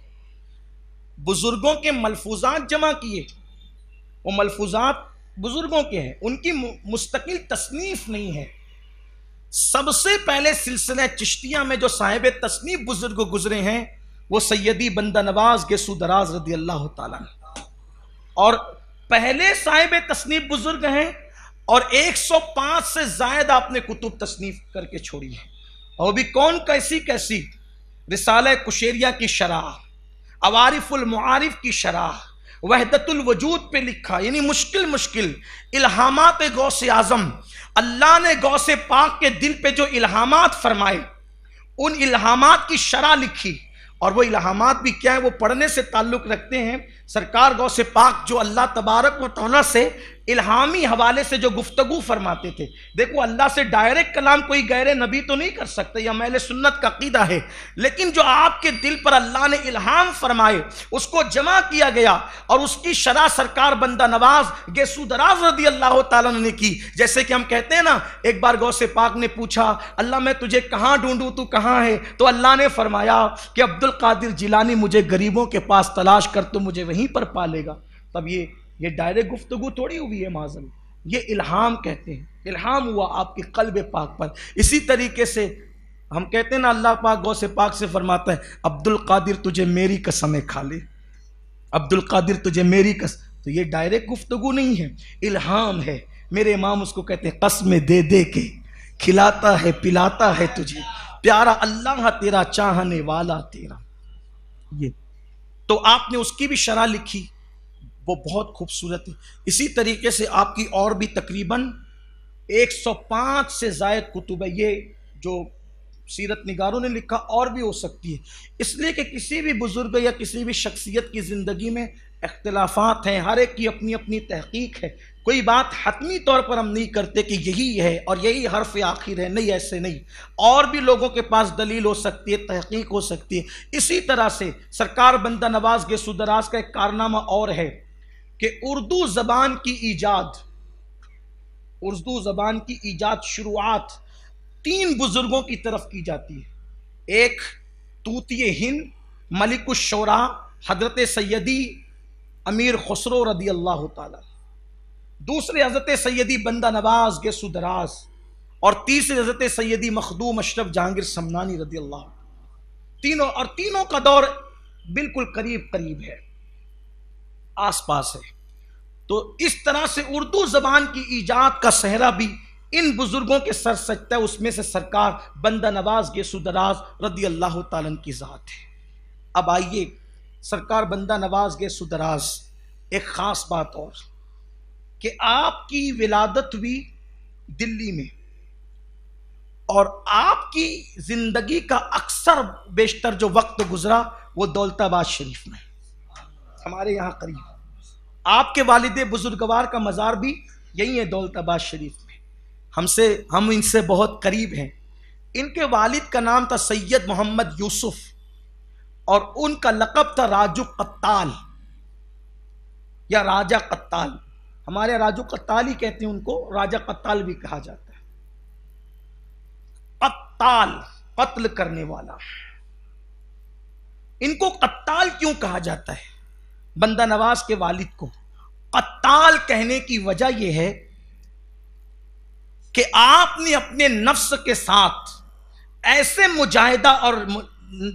بزرگوں کے ملفوظات جمع کیے، وہ ملفوظات بزرگوں کے ہیں، ان کی مستقل تصنیف نہیں ہے۔ سب سے پہلے سلسلہ چشتیہ میں جو صاحب تصنیف بزرگ گزرے ہیں وہ سیدی بندہ نواز گیسو دراز رضی اللہ تعالیٰ عنہ، اور پہلے صاحب تصنیف بزرگ ہیں، اور 105 سے زائد آپ نے کتب تصنیف کر کے چھوڑی ہے، اور بھی کون کیسی رسالہ کشیریہ کی شرح، عوارف المعارف کی شرح، وحدت الوجود پہ لکھا، یعنی مشکل الہامات غوث اعظم، اللہ نے غوث پاک کے دل پہ جو الہامات فرمائے ان الہامات کی شرح لکھی، اور وہ الہامات بھی کیا ہے وہ پڑھنے سے تعلق رکھتے ہیں سرکار غوث پاک جو اللہ تبارک و تعالیٰ سے الہامی حوالے سے جو گفتگو فرماتے تھے، دیکھو اللہ سے ڈائریکٹ کلام کوئی غیر نبی تو نہیں کر سکتا، یہ اہل سنت کا عقیدہ ہے، لیکن جو آپ کے دل پر اللہ نے الہام فرمائے اس کو جمع کیا گیا اور اس کی شرح سرکار بندہ نواز گیسو دراز رضی اللہ تعالیٰ نے کی. جیسے کہ ہم کہتے ہیں نا، ایک بار غوث پاک نے پوچھا اللہ میں تجھے کہاں ڈھونڈوں، تو کہاں ہے؟ تو اللہ نے فرمایا کہ عبد القادر جیلانی مجھے غریبوں کے پاس تلاش کر تو مجھے وہیں پر پالے گا. تب یہ ڈائریکٹ گفتگو تھوڑی ہوئی ہے معاذ، یہ الہام کہتے ہیں، الہام ہوا آپ کے قلب پاک پر. اسی طریقے سے ہم کہتے ہیں نا، اللہ پاک غوث پاک سے فرماتا ہے عبد القادر تجھے میری قسمیں کھا لے، عبد القادر تجھے میری قسم. تو یہ ڈائریکٹ گفتگو نہیں ہے، الہام ہے. میرے امام اس کو کہتے ہیں قسمیں دے دے کے کھلاتا ہے پلاتا ہے تجھے، پیارا اللہ تیرا چاہنے والا تیرا. یہ تو آپ نے اس کی بھی شرح لکھی، وہ بہت خوبصورت ہے. اسی طریقے سے آپ کی اور بھی تقریباً 105 سے زائد کتب ہے، یہ جو سیرت نگاروں نے لکھا، اور بھی ہو سکتی ہے، اس لیے کہ کسی بھی بزرگ یا کسی بھی شخصیت کی زندگی میں اختلافات ہیں، ہر ایک کی اپنی اپنی تحقیق ہے. کوئی بات حتمی طور پر ہم نہیں کرتے کہ یہی ہے اور یہی حرف آخر ہے، نہیں، ایسے نہیں. اور بھی لوگوں کے پاس دلیل ہو سکتی ہے، تحقیق ہو سکتی ہے. اسی طرح سے سرکار بندہ نواز گیسو دراز کا ایک کارنامہ اور ہے کہ اردو زبان کی ایجاد شروعات 3 بزرگوں کی طرف کی جاتی ہے. ایک طوطی ہند ملک الشعراء حضرت سیدی امیر خسرو رضی اللہ تعالی، دوسرے حضرت سیدی بندہ نواز گیسو دراز، اور تیسرے حضرت سیدی مخدوم اشرف جہانگیر سمنانی رضی اللہ. تینوں کا دور بالکل قریب ہے، آس پاس ہے. تو اس طرح سے اردو زبان کی ایجاد کا صحرا بھی ان بزرگوں کے سر سجتا ہے. اس میں سے سرکار بندہ نواز گیسو دراز رضی اللہ تعالیٰ عنہ کی ذات ہے. اب آئیے سرکار بندہ نواز گیسو دراز، ایک خاص بات اور کہ آپ کی ولادت ہوئی دلی میں، اور آپ کی زندگی کا اکثر بیشتر جو وقت گزرا وہ دولت آباد شریف میں، ہمارے یہاں قریب. آپ کے والد بزرگوار کا مزار بھی یہی ہے دولت آباد شریف میں. ہم ان سے بہت قریب ہیں. ان کے والد کا نام تھا سید محمد یوسف، اور ان کا لقب تھا راجو قتال یا راجہ قتال. ہمارے راجو قتال ہی کہتے ہیں ان کو، راجہ قتال بھی کہا جاتا ہے. قتال، قتل کرنے والا. ان کو قتال کیوں کہا جاتا ہے؟ بندہ نواز کے والد کو قتال کہنے کی وجہ یہ ہے کہ آپ نے اپنے نفس کے ساتھ ایسے مجاہدہ اور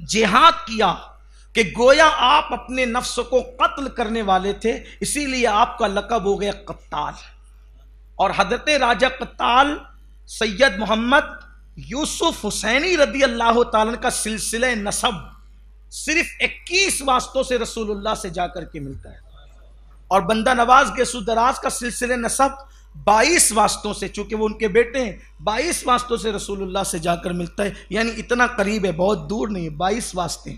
جہاد کیا کہ گویا آپ اپنے نفس کو قتل کرنے والے تھے، اسی لیے آپ کا لقب ہو گیا قتال. اور حضرت راجہ قتال سید محمد یوسف حسینی رضی اللہ تعالیٰ کا سلسلہ نسب صرف 21 واسطوں سے رسول اللہ سے جا کر کے ملتا ہے، اور بندہ نواز گیسو دراز کا سلسلہ نسب 22 واسطوں سے، چونکہ وہ ان کے بیٹے ہیں، 22 واسطوں سے رسول اللہ سے جا کر ملتا ہے. یعنی اتنا قریب ہے، بہت دور نہیں ہے، 22 واسطے،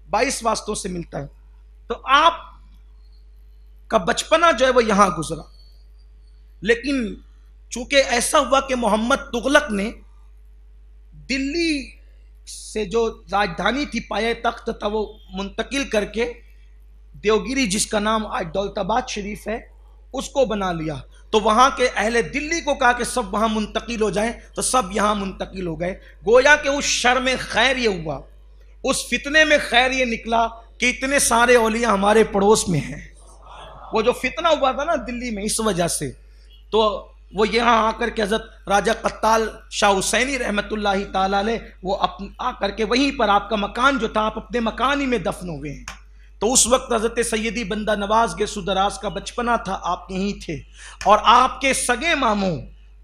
22 واسطوں سے ملتا ہے. تو آپ کا بچپنا جو ہے وہ یہاں گزرا، لیکن چونکہ ایسا ہوا کہ محمد تغلق نے دلی سے جو راجدھانی تھی، پایہ تخت تھا، وہ منتقل کر کے دیوگیری، جس کا نام آج دولت آباد شریف ہے، اس کو بنا لیا. تو وہاں کے اہل دلی کو کہا کہ سب وہاں منتقل ہو جائیں، تو سب یہاں منتقل ہو گئے. گویا کہ اس شر میں خیر یہ ہوا، اس فتنے میں خیر یہ نکلا کہ اتنے سارے اولیاء ہمارے پڑوس میں ہیں. وہ جو فتنہ ہوا تھا نا دلی میں، اس وجہ سے تو وہ یہاں آ کر کے حضرت راجہ قتال شاہ حسینی رحمت اللہ تعالیٰ علیہ وہ آ کر کے وہیں پر آپ کا مکان جو تھا، آپ اپنے مکان ہی میں دفن ہوئے ہیں. تو اس وقت حضرت سیدی بندہ نواز گیسو دراز کا بچپنا تھا، آپ یہیں تھے. اور آپ کے سگے ماموں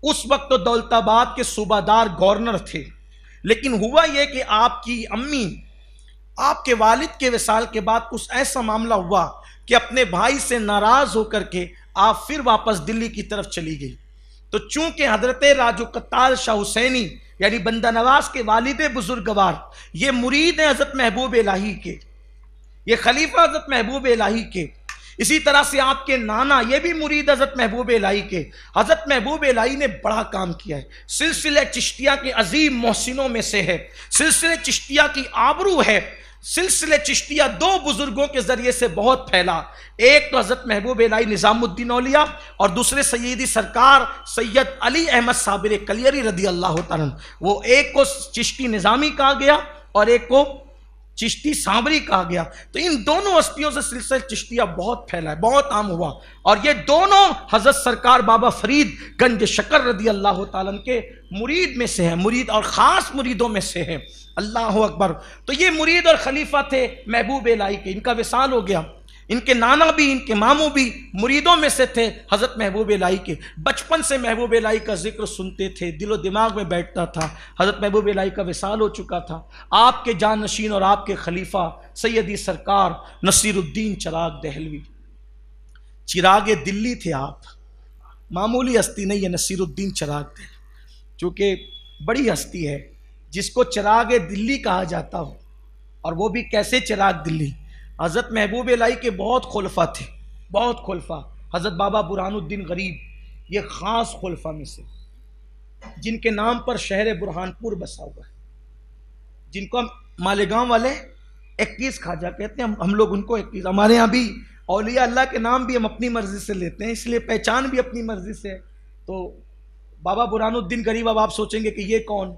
اس وقت تو دولت آباد کے صوبہ دار گورنر تھے. لیکن ہوا یہ کہ آپ کی امی، آپ کے والد کے وصال کے بعد کچھ ایسا معاملہ ہوا کہ اپنے بھائی سے ناراض ہو کر کے آپ پھر واپس دلی کی طرف چلی گئی. تو چونکہ حضرت راجو قتال شاہ حسینی یعنی بندہ نواز کے والد بزرگوار یہ مرید ہیں حضرت محبوب الہی کے، یہ خلیفہ حضرت محبوب الہی کے، اسی طرح سے آپ کے نانا یہ بھی مرید حضرت محبوب الہی کے۔ حضرت محبوب الہی نے بڑا کام کیا ہے، سلسلہ چشتیہ کے عظیم محسنوں میں سے ہے، سلسلہ چشتیہ کی آبرو ہے۔ سلسلہ چشتیہ دو بزرگوں کے ذریعے سے بہت پھیلا، ایک تو حضرت محبوب الہی نظام الدین اولیاء اور دوسرے سیدی سرکار سید علی احمد صابر کلیری رضی اللہ تعالیٰ عنہ۔ وہ ایک کو چشتی نظامی کہا گیا اور ایک کو چشتی صابری کہا گیا۔ تو ان دونوں ہستیوں سے سلسلہ چشتیہ بہت پھیلا ہے، بہت عام ہوا، اور یہ دونوں حضرت سرکار بابا فرید گنج شکر رضی اللہ تعالیٰ عنہ کے مرید میں سے ہیں، مرید اور خاص مریدوں میں سے ہیں۔ اللہ اکبر۔ تو یہ مرید اور خلیفہ تھے محبوب الہی کے، ان کا وصال ہو گیا۔ ان کے نانا بھی، ان کے ماموں بھی مریدوں میں سے تھے حضرت محبوب الہی کے۔ بچپن سے محبوب الہی کا ذکر سنتے تھے، دل و دماغ میں بیٹھتا تھا۔ حضرت محبوب الہی کا وصال ہو چکا تھا۔ آپ کے جانشین اور آپ کے خلیفہ سیدی سرکار نصیر الدین چراغ دہلوی، چراغ دلی تھے آپ، معمولی ہستی نہیں ہے نصیر الدین چراغ دہلوی، چونکہ بڑی ہستی ہے جس کو چراغ دلی کہا جاتا ہو، اور وہ بھی کیسے چراغ دلی؟ حضرت محبوب الہی کے بہت خلفاء تھے، بہت خلفاء۔ حضرت بابا برہان الدین غریب یہ خاص خلفاء میں سے، جن کے نام پر شہر برہان پور بسا ہوا ہے، جن کو ہم مالیگاؤں والے 21 خواجہ کہتے ہیں۔ ہم لوگ ان کو 21، ہمارے ہاں بھی اولیاء اللہ کے نام بھی ہم اپنی مرضی سے لیتے ہیں، اس لیے پہچان بھی اپنی مرضی سے ہے۔ تو بابا برہان الدین غریب، اب آپ سوچیں گے کہ یہ کون؟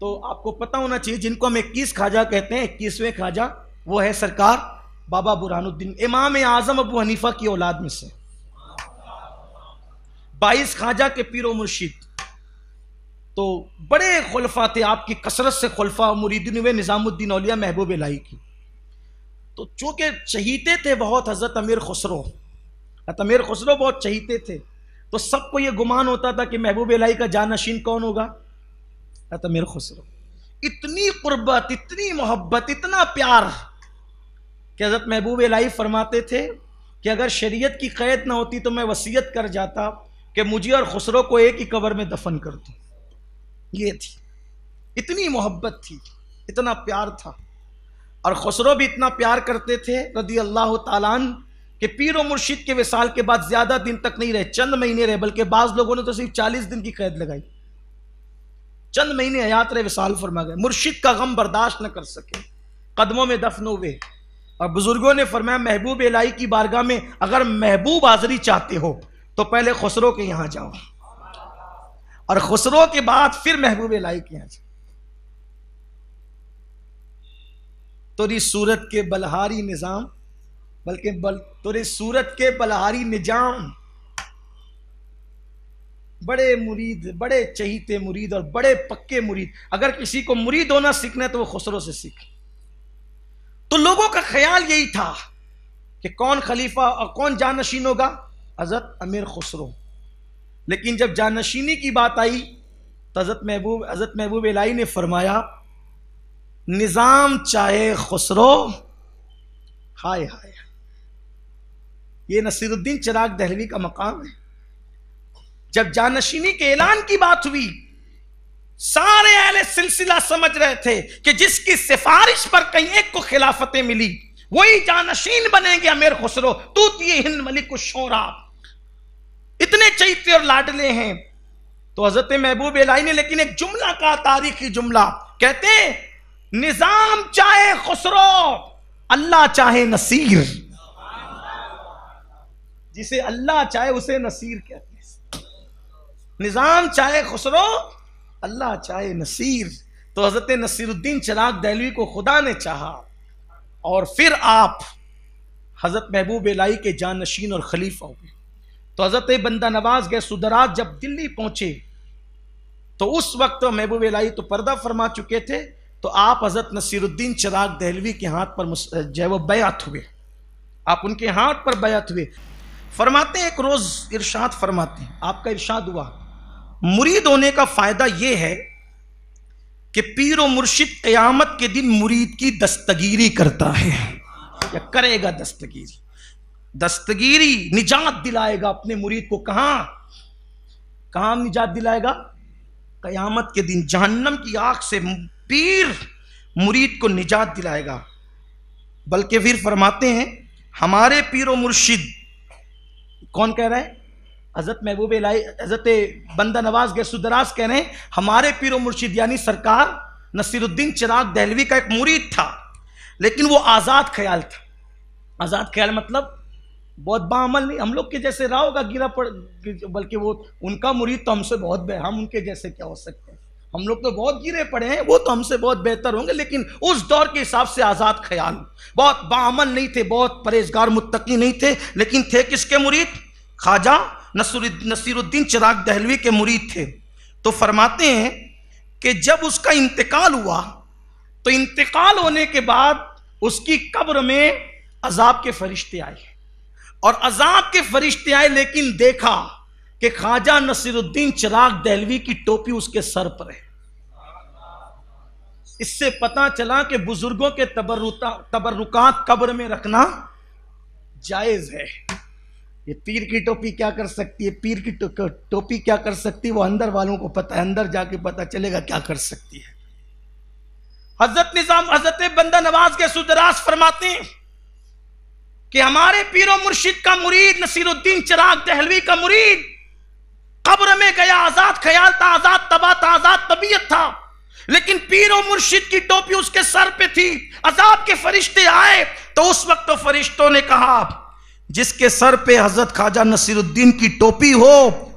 تو آپ کو پتہ ہونا چاہیے جن کو ہم 21 خواجہ کہتے ہیں، 21ویں خواجہ وہ ہے سرکار بابا برہان الدین، امام اعظم ابو حنیفہ کی اولاد میں سے، 22 خواجہ کے پیر و مرشد۔ تو بڑے خلفاء تھے، آپ کی کثرت سے خلفاء مریدین ہوئے نظام الدین اولیاء محبوب الہی کی۔ تو چونکہ چہیتے تھے بہت حضرت امیر خسرو، حضرت امیر خسرو بہت چہیتے تھے، تو سب کو یہ گمان ہوتا تھا کہ محبوب الہی کا جانشین کون ہوگا؟ حضرت امیر خسرو۔ اتنی قربت، اتنی محبت، اتنا پیار کہ حضرت محبوب الہی فرماتے تھے کہ اگر شریعت کی قید نہ ہوتی تو میں وصیت کر جاتا کہ مجھے اور خسرو کو ایک ہی قبر میں دفن کر دوں۔ یہ تھی، اتنی محبت تھی، اتنا پیار تھا۔ اور خسرو بھی اتنا پیار کرتے تھے رضی اللہ تعالیٰ عنہ کہ پیر و مرشد کے وصال کے بعد زیادہ دن تک نہیں رہے، چند مہینے رہے، بلکہ بعض لوگوں نے تو صرف 40 دن کی قید لگائی، چند مہینے حیات رہے، وصال فرما گئے۔ مرشد کا غم برداشت نہ کر سکے، قدموں میں دفن ہوئے۔ اور بزرگوں نے فرمایا محبوب الہی کی بارگاہ میں اگر محبوب حاضری چاہتے ہو تو پہلے خسرو کے یہاں جاؤ، اور خسرو کے بعد پھر محبوب الہی کے یہاں جاؤ۔ توری صورت کے بلہاری نظام، بلکہ توری صورت کے بلہاری نظام، بڑے مرید، بڑے چہیتے مرید اور بڑے پکے مرید۔ اگر کسی کو مرید ہونا سیکھنا ہے تو وہ خسرو سے سیکھے۔ تو لوگوں کا خیال یہی تھا کہ کون خلیفہ اور کون جانشین ہوگا؟ حضرت امیر خسرو۔ لیکن جب جانشینی کی بات آئی تو حضرت محبوب الہی نے فرمایا نظام چاہے خسرو، ہائے ہائے، یہ نصیر الدین چراغ دہلوی کا مقام ہے۔ جب جانشینی کے اعلان کی بات ہوئی، سارے اہل سلسلہ سمجھ رہے تھے کہ جس کی سفارش پر کہیں ایک کو خلافتیں ملی وہی جانشین بنیں گے امیر خسرو، توتی ہند ملک الشعراء، اتنے چہیتے اور لاڈلے ہیں۔ تو حضرت محبوب الہی نے لیکن ایک جملہ کہا، تاریخی جملہ، کہتے ہیں نظام چاہے خسرو، اللہ چاہے نصیر۔ جسے اللہ چاہے اسے نصیر کہتے ہیں۔ نظام چاہے خسرو، اللہ چاہے نصیر۔ تو حضرت نصیر الدین چراغ دہلوی کو خدا نے چاہا، اور پھر آپ حضرت محبوب الہی کے جانشین اور خلیفہ ہوئے۔ تو حضرت بندہ نواز گئے سدرات جب دلی پہنچے تو اس وقت محبوب الہی تو پردہ فرما چکے تھے، تو آپ حضرت نصیر الدین چراغ دہلوی کے ہاتھ پر جو ہے وہ بیعت ہوئے، آپ ان کے ہاتھ پر بیعت ہوئے۔ فرماتے ہیں ایک روز ارشاد فرماتے ہیں، آپ کا ارشاد ہوا مرید ہونے کا فائدہ یہ ہے کہ پیر و مرشد قیامت کے دن مرید کی دستگیری کرتا ہے، یا کرے گا دستگیری، دستگیری نجات دلائے گا اپنے مرید کو۔ کہاں نجات دلائے گا؟ قیامت کے دن جہنم کی آگ سے پیر مرید کو نجات دلائے گا۔ بلکہ پھر فرماتے ہیں ہمارے پیر و مرشد، کون کہہ رہا ہے؟ حضرت محبوب الہی، حضرت بندہ نواز گیسو دراز کہہ رہے ہیں ہمارے پیر و مرشد یعنی سرکار نصیر الدین چراغ دہلوی کا ایک مرید تھا، لیکن وہ آزاد خیال تھا۔ آزاد خیال مطلب بہت باعمل نہیں، ہم لوگ کے جیسے رہا ہوگا گرا پڑ، بلکہ وہ ان کا مرید تو ہم سے بہت ہم ان کے جیسے کیا ہو سکتے ہیں، ہم لوگ تو بہت گرے پڑے ہیں، وہ تو ہم سے بہت بہتر ہوں گے، لیکن اس دور کے حساب سے آزاد خیال، بہت باعمل نہیں تھے، بہت پرہیزگار متقی نہیں تھے، لیکن تھے کس کے مرید؟ خواجہ نصیر الدین چراغ دہلوی کے مرید تھے۔ تو فرماتے ہیں کہ جب اس کا انتقال ہوا تو انتقال ہونے کے بعد اس کی قبر میں عذاب کے فرشتے آئے، اور عذاب کے فرشتے آئے لیکن دیکھا کہ خواجہ نصیر الدین چراغ دہلوی کی ٹوپی اس کے سر پر ہے۔ اس سے پتہ چلا کہ بزرگوں کے تبرکات قبر میں رکھنا جائز ہے۔ یہ پیر کی ٹوپی کیا کر سکتی ہے؟ پیر کی ٹوپی کیا کر سکتی ہے وہ اندر والوں کو پتہ ہے، اندر جا کے پتہ چلے گا کیا کر سکتی ہے۔ حضرت بندہ نواز کے سدراس فرماتے ہیں کہ ہمارے پیر و مرشد کا مرید نصیر الدین چراغ دہلوی کا مرید قبر میں گیا، آزاد خیال تھا، آزاد طبع تھا، آزاد طبیعت تھا، لیکن پیر و مرشد کی ٹوپی اس کے سر پہ تھی۔ عذاب کے فرشتے آئے تو اس وقت تو فرشتوں نے کہا جس کے سر پہ حضرت خواجہ نصیر الدین کی ٹوپی ہو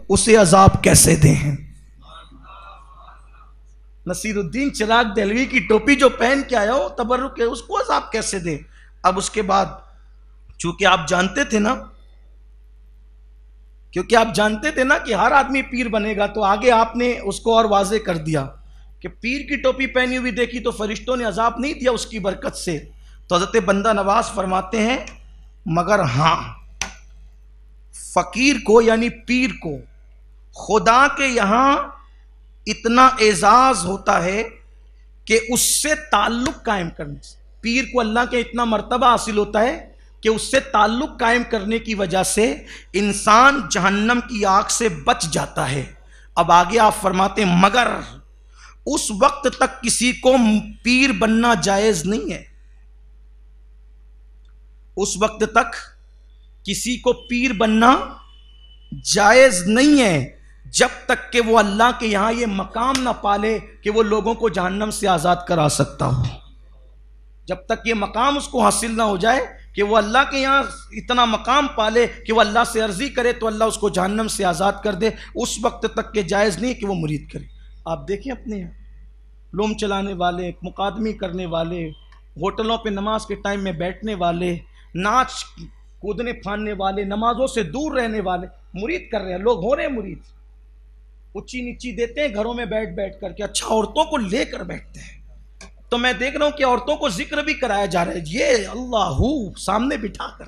اسے عذاب کیسے دیں؟ نصیر الدین چراغ دہلوی کی ٹوپی جو پہن کے آیا ہو تبرک ہے، اس کو عذاب کیسے دیں؟ اب اس کے بعد چونکہ آپ جانتے تھے نا، کیونکہ آپ جانتے تھے نا کہ ہر آدمی پیر بنے گا، تو آگے آپ نے اس کو اور واضح کر دیا کہ پیر کی ٹوپی پہنی ہوئی دیکھی تو فرشتوں نے عذاب نہیں دیا اس کی برکت سے۔ تو حضرت بندہ نواز فرماتے ہیں مگر ہاں فقیر کو یعنی پیر کو خدا کے یہاں اتنا اعزاز ہوتا ہے کہ اس سے تعلق قائم کرنے سے، پیر کو اللہ کے اتنا مرتبہ حاصل ہوتا ہے کہ اس سے تعلق قائم کرنے کی وجہ سے انسان جہنم کی آگ سے بچ جاتا ہے۔ اب آگے آپ فرماتے ہیں مگر اس وقت تک کسی کو پیر بننا جائز نہیں ہے، اس وقت تک کسی کو پیر بننا جائز نہیں ہے جب تک کہ وہ اللہ کے یہاں یہ مقام نہ پالے کہ وہ لوگوں کو جہنم سے آزاد کرا سکتا ہو۔ جب تک یہ مقام اس کو حاصل نہ ہو جائے کہ وہ اللہ کے یہاں اتنا مقام پالے کہ وہ اللہ سے عرضی کرے تو اللہ اس کو جہنم سے آزاد کر دے، اس وقت تک کہ جائز نہیں کہ وہ مرید کرے۔ آپ دیکھیں اپنے یہاں لوم چلانے والے، مقادمی کرنے والے، ہوٹلوں پہ نماز کے ٹائم میں بیٹھنے والے، ناچ کودنے پھاندنے والے، نمازوں سے دور رہنے والے مرید کر رہے ہیں، لوگ ہو رہے ہیں مرید، اچھی نیچی دیتے ہیں گھروں میں بیٹھ بیٹھ کر کے، اچھا عورتوں کو لے کر بیٹھتے ہیں۔ تو میں دیکھ رہا ہوں کہ عورتوں کو ذکر بھی کرایا جا رہا ہے، یہ اللہ سامنے بٹھا کر۔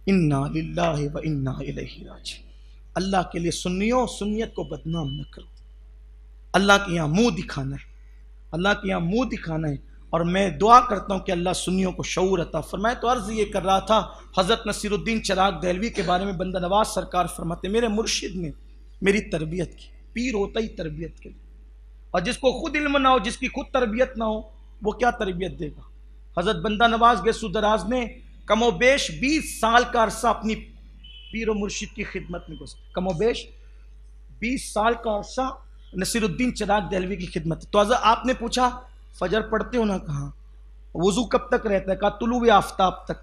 انا للہ و انا الیہ راجعون۔ اللہ کے لیے سنیوں سنیت کو بدنام نہ کرو، اللہ کے یہاں منہ دکھانا ہے، اللہ کے یہاں منہ دکھانا ہے، اور میں دعا کرتا ہوں کہ اللہ سنیوں کو شعور عطا فرمائے۔ تو عرض یہ کر رہا تھا حضرت نصیر الدین چراغ دہلوی کے بارے میں بندہ نواز سرکار فرماتے میرے مرشد نے میری تربیت کی، پیر ہوتا ہی تربیت کے لیے، اور جس کو خود علم نہ ہو، جس کی خود تربیت نہ ہو، وہ کیا تربیت دے گا؟ حضرت بندہ نواز گیسو دراز نے کم و بیش 20 سال کا عرصہ اپنی پیر و مرشد کی خدمت میں گزارا، کم و بیش 20 سال کا عرصہ نصیر الدین چراغ دہلوی کی خدمت۔ تو حضرت آپ نے پوچھا فجر پڑھتے ہو نا؟ کہاں؟ وضو کب تک رہتا ہے؟ کہا طلوع آفتاب تک۔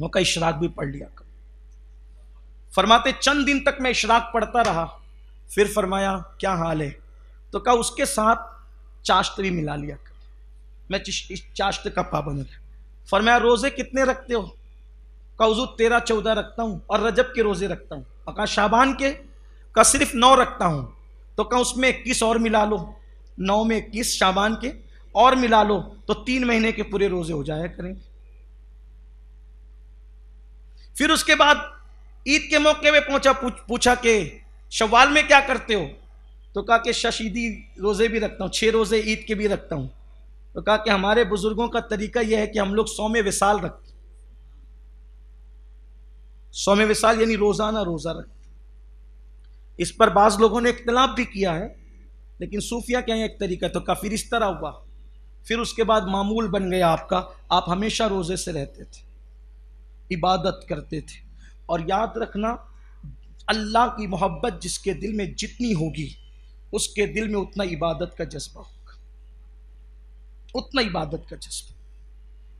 وہ کا اشراق بھی پڑھ لیا کر۔ فرماتے چند دن تک میں اشراق پڑھتا رہا، پھر فرمایا کیا حال ہے؟ تو کہا اس کے ساتھ چاشت بھی ملا لیا کر۔ میں چاشت کا پابند ہو گیا۔ فرمایا روزے کتنے رکھتے ہو؟ کہا حضور 13-14 رکھتا ہوں، اور رجب کے روزے رکھتا ہوں۔ کہا شعبان کے؟ کہا صرف 9 رکھتا ہوں۔ تو کہا اس میں 21 اور ملا لو، 9 میں 21 شعبان کے اور ملا لو تو 3 مہینے کے پورے روزے ہو جایا کریں گے۔ پھر اس کے بعد عید کے موقع پہ پوچھا کہ شوال میں کیا کرتے ہو؟ تو کہا کہ ششیدی روزے بھی رکھتا ہوں، 6 روزے عید کے بھی رکھتا ہوں۔ تو کہا کہ ہمارے بزرگوں کا طریقہ یہ ہے کہ ہم لوگ صوم وصال رکھتے ہیں، صوم وصال یعنی روزانہ روزہ رکھتے ہیں۔ اس پر بعض لوگوں نے اختلاف بھی کیا ہے، لیکن صوفیہ کے یہاں ایک طریقہ، تو کہا پھر اس طرح ہوا۔ پھر اس کے بعد معمول بن گیا آپ کا، آپ ہمیشہ روزے سے رہتے تھے، عبادت کرتے تھے. اور یاد رکھنا، اللہ کی محبت جس کے دل میں جتنی ہوگی اس کے دل میں اتنا عبادت کا جذبہ ہوگا، اتنا عبادت کا جذبہ.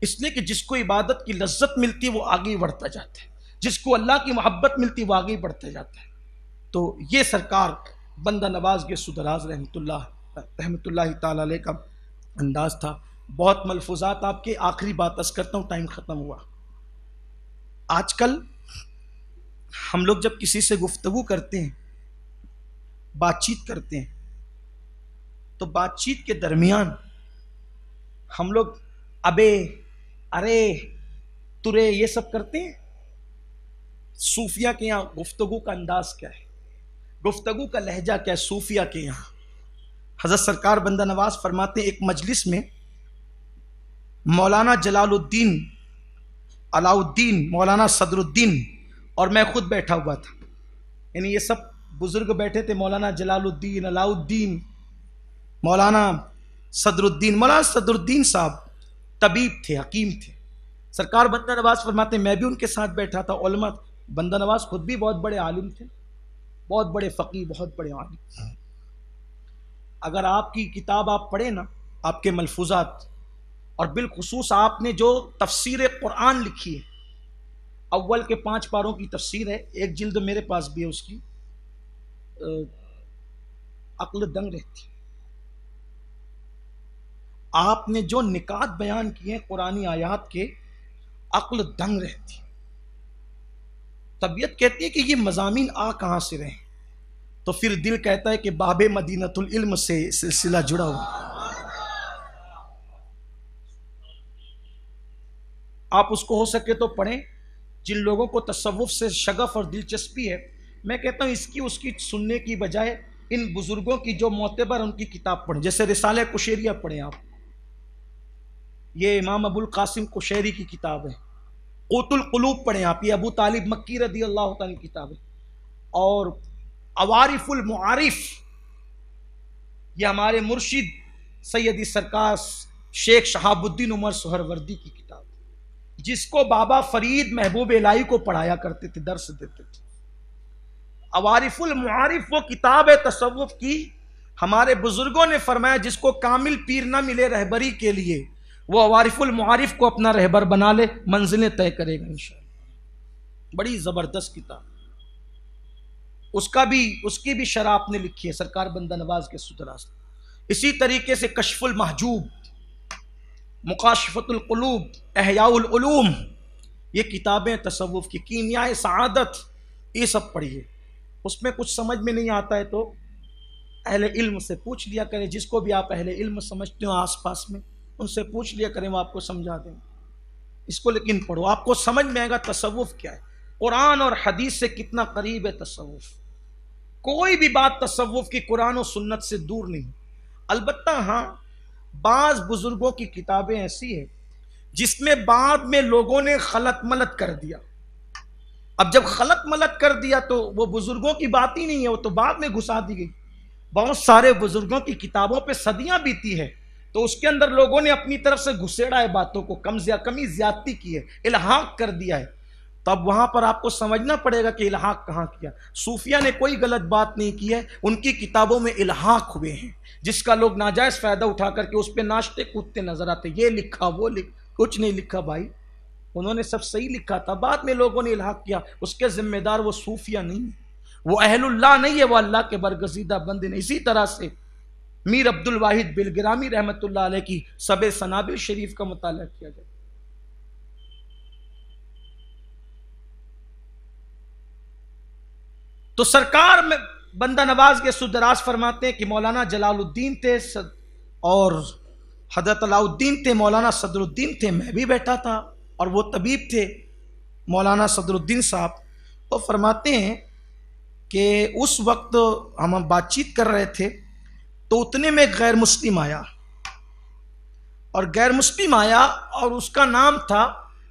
اس لیے کہ جس کو عبادت کی لذت ملتی وہ آگے بڑھتا جاتا ہے، جس کو اللہ کی محبت ملتی وہ آگے بڑھتا جاتا ہے. تو یہ سرکار بندہ نواز کے سدراز رحمۃ اللہ تعالی علیہ کا انداز تھا. بہت ملفوظات آپ کے، آخری بات عرض کرتا ہوں، ٹائم ختم ہوا. آج کل ہم لوگ جب کسی سے گفتگو کرتے ہیں، بات چیت کرتے ہیں، تو بات چیت کے درمیان ہم لوگ ابے، ارے، ترے یہ سب کرتے ہیں. صوفیہ کے یہاں گفتگو کا انداز کیا ہے، گفتگو کا لہجہ کیا ہے صوفیہ کے یہاں؟ حضرت سرکار بندہ نواز فرماتے ہیں، ایک مجلس میں مولانا جلال الدین، علاؤ الدین، مولانا صدر الدین اور میں خود بیٹھا ہوا تھا. یعنی یہ سب بزرگ بیٹھے تھے، مولانا جلال الدین، علاؤ الدین، مولانا صدر الدین. مولانا صدر الدین صاحب طبیب تھے، حکیم تھے. سرکار بندہ نواز فرماتے ہیں میں بھی ان کے ساتھ بیٹھا تھا. علماء، بندہ نواز خود بھی بہت بڑے عالم تھے، بہت بڑے فقیہ، بہت بڑے عالم. اگر آپ کی کتاب آپ پڑھیں نا، آپ کے ملفوظات، اور بالخصوص آپ نے جو تفسیر قرآن لکھی ہے، اول کے 5 پاروں کی تفسیر ہے، ایک جلد میرے پاس بھی ہے اس کی، عقل دنگ رہتی. آپ نے جو نکات بیان کیے ہیں قرآنی آیات کے، عقل دنگ رہتی. طبیعت کہتی ہے کہ یہ مضامین آ کہاں سے رہے، تو پھر دل کہتا ہے کہ باب مدینۃ العلم سے سلسلہ جڑا ہوا. آپ اس کو ہو سکے تو پڑھیں. جن لوگوں کو تصوف سے شغف اور دلچسپی ہے، میں کہتا ہوں اس کی سننے کی بجائے ان بزرگوں کی جو معتبر ان کی کتاب پڑھیں. جیسے رسالہ کشیریہ پڑھیں آپ، یہ امام ابو القاسم کشیری کی کتاب ہے. قوت القلوب پڑھیں آپ، یہ ابو طالب مکی رضی اللہ تعالی کی کتاب ہے. اور عوارف المعارف، یہ ہمارے مرشد سیدی سرکار شیخ شہاب الدین عمر سہروردی کی کتاب، جس کو بابا فرید محبوب الہی کو پڑھایا کرتے تھے، درس دیتے تھے. عوارف المعارف وہ کتاب ہے تصوف کی. ہمارے بزرگوں نے فرمایا جس کو کامل پیر نہ ملے رہبری کے لیے، وہ عوارف المعارف کو اپنا رہبر بنا لے، منزلیں طے کرے گا انشاءاللہ. بڑی زبردست کتاب. اس کی بھی شرح آپ نے لکھی ہے سرکار بندہ نواز کے سدراز. اسی طریقے سے کشف المحجوب، مکاشفۃ القلوب، احیاء العلوم، یہ کتابیں تصوف کی. کیمیاء سعادت، یہ سب پڑھیے. اس میں کچھ سمجھ میں نہیں آتا ہے تو اہل علم سے پوچھ لیا کریں. جس کو بھی آپ اہل علم سمجھتے ہو آس پاس میں، ان سے پوچھ لیا کریں، وہ آپ کو سمجھا دیں. اس کو لیکن پڑھو، آپ کو سمجھ میں آئے گا تصوف کیا ہے، قرآن اور حدیث سے کتنا قریب ہے تصوف. کوئی بھی بات تصوف کی قرآن و سنت سے دور نہیں. البتہ ہاں، بعض بزرگوں کی کتابیں ایسی ہیں جس میں بعد میں لوگوں نے خلط ملط کر دیا. اب جب خلط ملط کر دیا تو وہ بزرگوں کی بات ہی نہیں ہے، وہ تو بعد میں گھسا دی گئی. بہت سارے بزرگوں کی کتابوں پہ صدیاں بیتی ہے، تو اس کے اندر لوگوں نے اپنی طرف سے گھسیڑا ہے، باتوں کو کمی زیادتی کی ہے، الحاق کر دیا ہے. تو اب وہاں پر آپ کو سمجھنا پڑے گا کہ الحاق کہاں کیا. صوفیہ نے کوئی غلط بات نہیں کی ہے، ان کی کتابوں میں الحاق ہوئے ہیں جس کا لوگ ناجائز فائدہ اٹھا کر کے اس پہ ناچتے کودتے نظر آتے. یہ لکھا، وہ کچھ نہیں لکھا بھائی، انہوں نے سب صحیح لکھا تھا، بعد میں لوگوں نے الحاق کیا. اس کے ذمہ دار وہ صوفیہ نہیں، وہ اہل اللہ نہیں ہے، وہ اللہ کے برگزیدہ بندے نہیں. اسی طرح سے میر عبد الواحد بلگرامی رحمۃ اللہ علیہ کی سب سنابل شریف کا مطالعہ کیا جائے. تو سرکار میں بندہ نواز کے سدراز فرماتے ہیں کہ مولانا جلال الدین تھے اور حضرت علاؤ الدین تھے، مولانا صدر الدین تھے، میں بھی بیٹھا تھا، اور وہ طبیب تھے مولانا صدر الدین صاحب. تو فرماتے ہیں کہ اس وقت ہم بات چیت کر رہے تھے تو اتنے میں ایک غیر مسلم آیا، اور غیر مسلم آیا اور اس کا نام تھا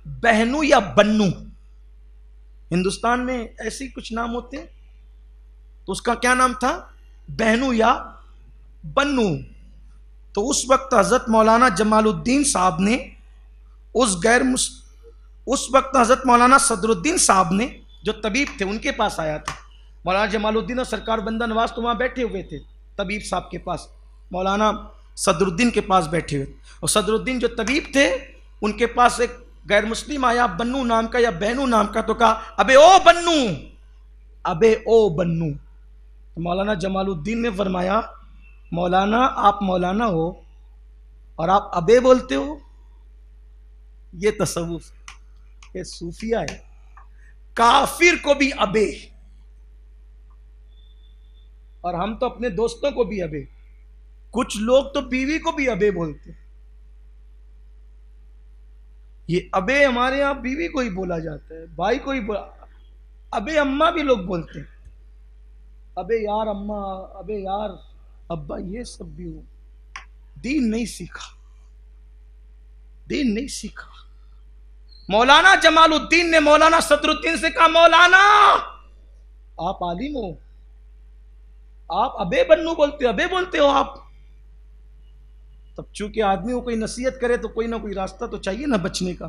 بہنو یا بنو. ہندوستان میں ایسے کچھ نام ہوتے ہیں، تو اس کا کیا نام تھا؟ بہنو یا بنو. تو اس وقت حضرت مولانا جمال الدین صاحب نے اس وقت حضرت مولانا صدر الدین صاحب نے جو طبیب تھے ان کے پاس آیا تھا. مولانا جمال الدین اور سرکار بندہ نواز تو وہاں بیٹھے ہوئے تھے طبیب صاحب کے پاس, مولانا صدر الدین کے پاس بیٹھے ہوئے, اور صدر الدین جو طبیب تھے ان کے پاس ایک غیر مسلم آیا بنو نام کا یا بہنو نام کا, تو کہا ابے او بنو, ابے او بنو. تو مولانا جمال الدین نے فرمایا مولانا آپ مولانا ہو اور آپ ابے بولتے ہو, یہ تصوف, یہ صوفیہ ہے. کافر کو بھی ابے, اور ہم تو اپنے دوستوں کو بھی ابے, کچھ لوگ تو بیوی کو بھی ابے بولتے. یہ ابے ہمارے یہاں بیوی کو ہی بولا جاتا ہے, بھائی کو ہی ابے اماں بھی لوگ بولتے ہیں, ابے یار اماں, ابے یار ابا, یہ سب بھی ہو. دین نہیں سیکھا, دین نہیں سیکھا. مولانا جمال الدین نے مولانا صدر الدین سے کہا مولانا آپ عالم ہو, آپ ابے بنو بولتے ہو, ابے بولتے ہو آپ. تب چونکہ آدمی کو کوئی نصیحت کرے تو کوئی نہ کوئی راستہ تو چاہیے نا بچنے کا.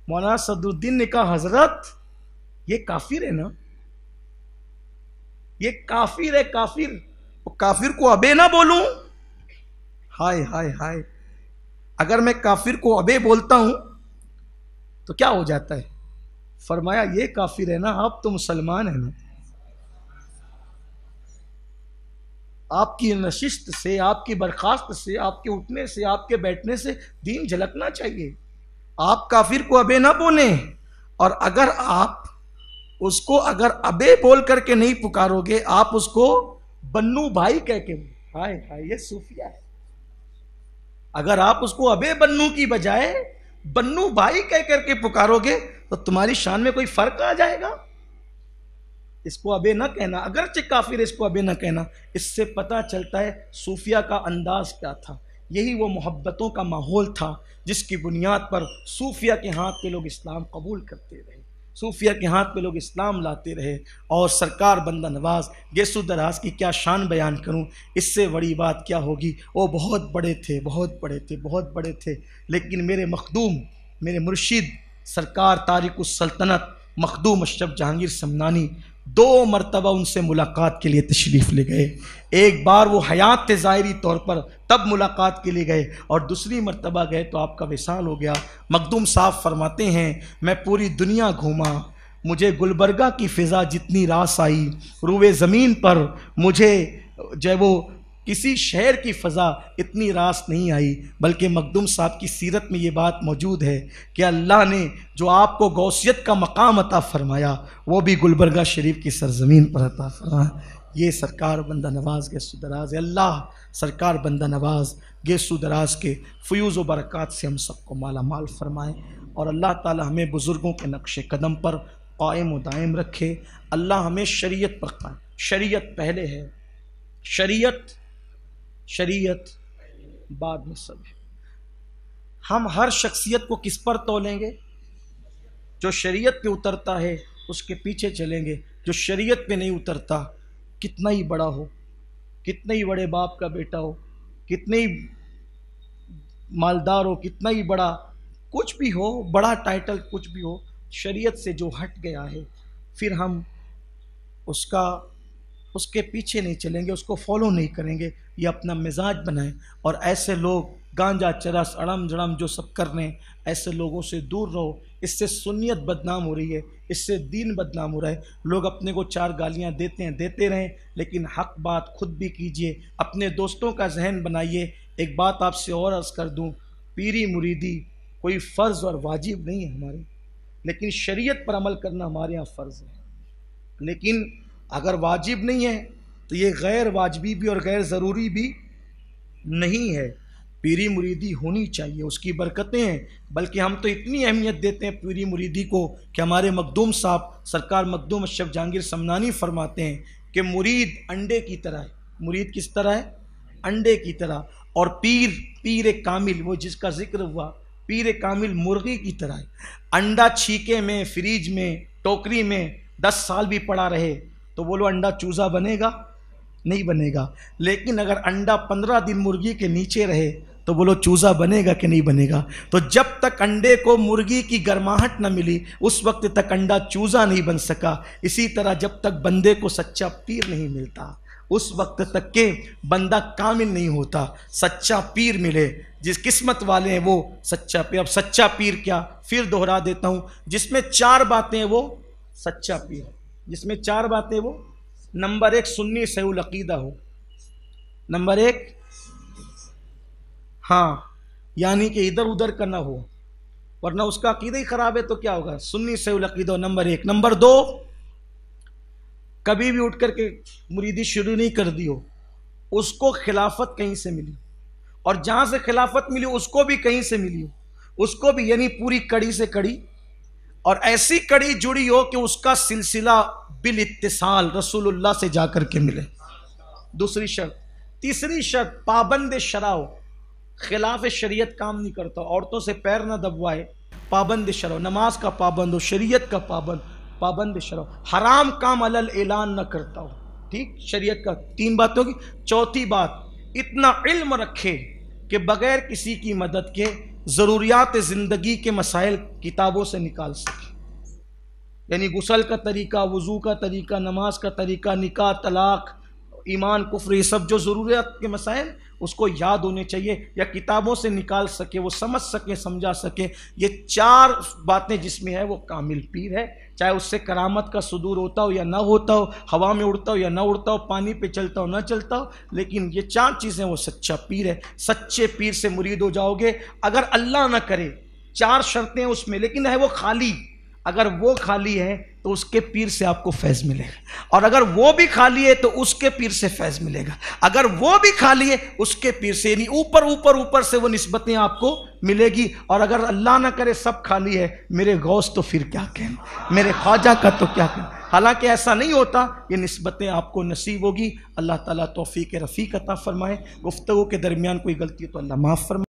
مولانا صدر الدین نے کہا حضرت یہ کافر ہے نا, یہ کافر ہے, کافر. کافر کو ابے نہ بولوں, ہائے ہائے ہائے, اگر میں کافر کو ابے بولتا ہوں تو کیا ہو جاتا ہے؟ فرمایا یہ کافر ہے نا, آپ تو مسلمان ہیں نا. آپ کی نشست سے, آپ کی برخاست سے, آپ کے اٹھنے سے, آپ کے بیٹھنے سے دین جھلکنا چاہیے. آپ کافر کو ابے نہ بولیں, اور اگر آپ اس کو اگر ابے بول کر کے نہیں پکارو گے, آپ اس کو بنو بھائی کہہ کے, ہائے ہائے یہ صوفیہ ہے. اگر آپ اس کو ابے بنو کی بجائے بنو بھائی کہہ کر کے پکارو گے تو تمہاری شان میں کوئی فرق آ جائے گا. اس کو ابے نہ کہنا, اگرچہ کافر اس کو ابے نہ کہنا, اس سے پتہ چلتا ہے صوفیہ کا انداز کیا تھا. یہی وہ محبتوں کا ماحول تھا جس کی بنیاد پر صوفیہ کے ہاتھ پہ لوگ اسلام قبول کرتے رہے, صوفیہ کے ہاتھ پہ لوگ اسلام لاتے رہے. اور سرکار بندہ نواز گیسو دراز کی کیا شان بیان کروں, اس سے بڑی بات کیا ہوگی. وہ بہت بڑے تھے, بہت بڑے تھے, بہت بڑے تھے, لیکن میرے مخدوم, میرے مرشد سرکار تارک السلطنت مخدوم اشرف جہانگیر سمنانی 2 مرتبہ ان سے ملاقات کے لیے تشریف لے گئے. ایک بار وہ حیات تھے ظاہری طور پر, تب ملاقات کے لیے گئے, اور دوسری مرتبہ گئے تو آپ کا وصال ہو گیا. مخدوم صاحب فرماتے ہیں میں پوری دنیا گھوما, مجھے گلبرگہ کی فضا جتنی راس آئی, روئے زمین پر مجھے جو وہ کسی شہر کی فضا اتنی راس نہیں آئی. بلکہ مخدوم صاحب کی سیرت میں یہ بات موجود ہے کہ اللہ نے جو آپ کو غوثیت کا مقام عطا فرمایا وہ بھی گلبرگہ شریف کی سرزمین پر عطا فرمایا. یہ سرکار بندہ نواز گیسو دراز ہے. اللہ سرکار بندہ نواز گیسو دراز کے فیوز و برکات سے ہم سب کو مالا مال فرمائے, اور اللہ تعالی ہمیں بزرگوں کے نقش قدم پر قائم و دائم رکھے. اللہ ہمیں شریعت پر قائم, شریعت پہلے ہے, شریعت بعد میں سب ہے. ہم ہر شخصیت کو کس پر تولیں گے؟ جو شریعت پہ اترتا ہے اس کے پیچھے چلیں گے. جو شریعت پہ نہیں اترتا, کتنا ہی بڑا ہو, کتنے ہی بڑے باپ کا بیٹا ہو, کتنے ہی مالدار ہو, کتنا ہی بڑا کچھ بھی ہو, بڑا ٹائٹل کچھ بھی ہو, شریعت سے جو ہٹ گیا ہے پھر ہم اس کے پیچھے نہیں چلیں گے, اس کو فالو نہیں کریں گے. یہ اپنا مزاج بنائیں, اور ایسے لوگ گانجا چرس اڑم جڑم جو سب کر رہے ہیں ایسے لوگوں سے دور رہو. اس سے سنیت بدنام ہو رہی ہے, اس سے دین بدنام ہو رہا ہے. لوگ اپنے کو 4 گالیاں دیتے ہیں, دیتے رہیں, لیکن حق بات خود بھی کیجئے, اپنے دوستوں کا ذہن بنائیے. ایک بات آپ سے اور عرض کر دوں, پیری مریدی کوئی فرض اور واجب نہیں ہے ہماری, لیکن شریعت پر عمل کرنا ہمارے ہاں فرض ہے. لیکن اگر واجب نہیں ہے تو یہ غیر واجبی بھی اور غیر ضروری بھی نہیں ہے. پیری مریدی ہونی چاہیے, اس کی برکتیں ہیں. بلکہ ہم تو اتنی اہمیت دیتے ہیں پیری مریدی کو کہ ہمارے مخدوم صاحب سرکار مخدوم اشرف جہانگیر سمنانی فرماتے ہیں کہ مرید انڈے کی طرح ہے. مرید کس طرح ہے؟ انڈے کی طرح. اور پیر کامل, وہ جس کا ذکر ہوا, پیر کامل مرغی کی طرح ہے. انڈا چھینکے میں, فریج میں, ٹوکری میں 10 سال بھی پڑا رہے تو بولو انڈا چوزا بنے گا؟ نہیں بنے گا. لیکن اگر انڈا 15 دن مرغی کے نیچے رہے تو بولو چوزا بنے گا کہ نہیں بنے گا؟ تو جب تک انڈے کو مرغی کی گرماہٹ نہ ملی اس وقت تک انڈا چوزا نہیں بن سکا. اسی طرح جب تک بندے کو سچا پیر نہیں ملتا اس وقت تک کہ بندہ کامل نہیں ہوتا. سچا پیر ملے، جس قسمت والے ہیں وہ سچا پیر. اب سچا پیر کیا؟ پھر دہرا دیتا ہوں. جس میں 4 باتیں وہ سچا پیر. جس میں 4 باتیں وہ: نمبر 1 سنی صحیح العقیدہ ہو. نمبر 1 ہاں یعنی کہ ادھر ادھر کا نہ ہو، ورنہ اس کا عقیدہ ہی خراب ہے تو کیا ہوگا. سنی صحیح العقیدہ ہو نمبر 1. نمبر 2 کبھی بھی اٹھ کر کے مریدی شروع نہیں کر دی ہو، اس کو خلافت کہیں سے ملی، اور جہاں سے خلافت ملی اس کو بھی کہیں سے ملی ہو، اس کو بھی یعنی پوری کڑی سے کڑی، اور ایسی کڑی جڑی ہو کہ اس کا سلسلہ بالاتصال رسول اللہ سے جا کر کے ملے. دوسری شرط. تیسری شرط پابند شرع ہو، خلاف شریعت کام نہیں کرتا، عورتوں سے پیر نہ دبوائے، پابند شرع ہو، نماز کا پابند ہو، شریعت کا پابند شرع ہو، حرام کام علل اعلان نہ کرتا ہو. ٹھیک، شریعت کا 3 باتوں کی. چوتھی بات اتنا علم رکھے کہ بغیر کسی کی مدد کے ضروریات زندگی کے مسائل کتابوں سے نکال سکے. یعنی غسل کا طریقہ، وضو کا طریقہ، نماز کا طریقہ، نکاح، طلاق، ایمان، کفر، یہ سب جو ضروریات کے مسائل اس کو یاد ہونے چاہیے یا کتابوں سے نکال سکے، وہ سمجھ سکے، سمجھا سکے. یہ 4 باتیں جس میں ہے وہ کامل پیر ہے. چاہے اس سے کرامت کا صدور ہوتا ہو یا نہ ہوتا ہو، ہوا میں اڑتا ہو یا نہ اڑتا ہو، پانی پہ چلتا ہو نہ چلتا ہو، لیکن یہ 4 چیزیں وہ سچا پیر ہے. سچے پیر سے مرید ہو جاؤ گے. اگر اللہ نہ کرے 4 شرطیں اس میں لیکن ہے وہ خالی، اگر وہ خالی ہے تو اس کے پیر سے آپ کو فیض ملے گا، اور اگر وہ بھی خالی ہے تو اس کے پیر سے فیض ملے گا. اگر وہ بھی خالی ہے اس کے پیر سے، یعنی اوپر سے وہ نسبتیں آپ کو ملے گی. اور اگر اللہ نہ کرے سب خالی ہے، میرے غوث تو پھر کیا کہنا، میرے خواجہ کا تو کیا کہنا. حالانکہ ایسا نہیں ہوتا، یہ نسبتیں آپ کو نصیب ہوگی. اللہ تعالیٰ توفیق رفیق عطا فرمائے. گفتگو کے درمیان کوئی غلطی تو اللہ معاف فرمائے.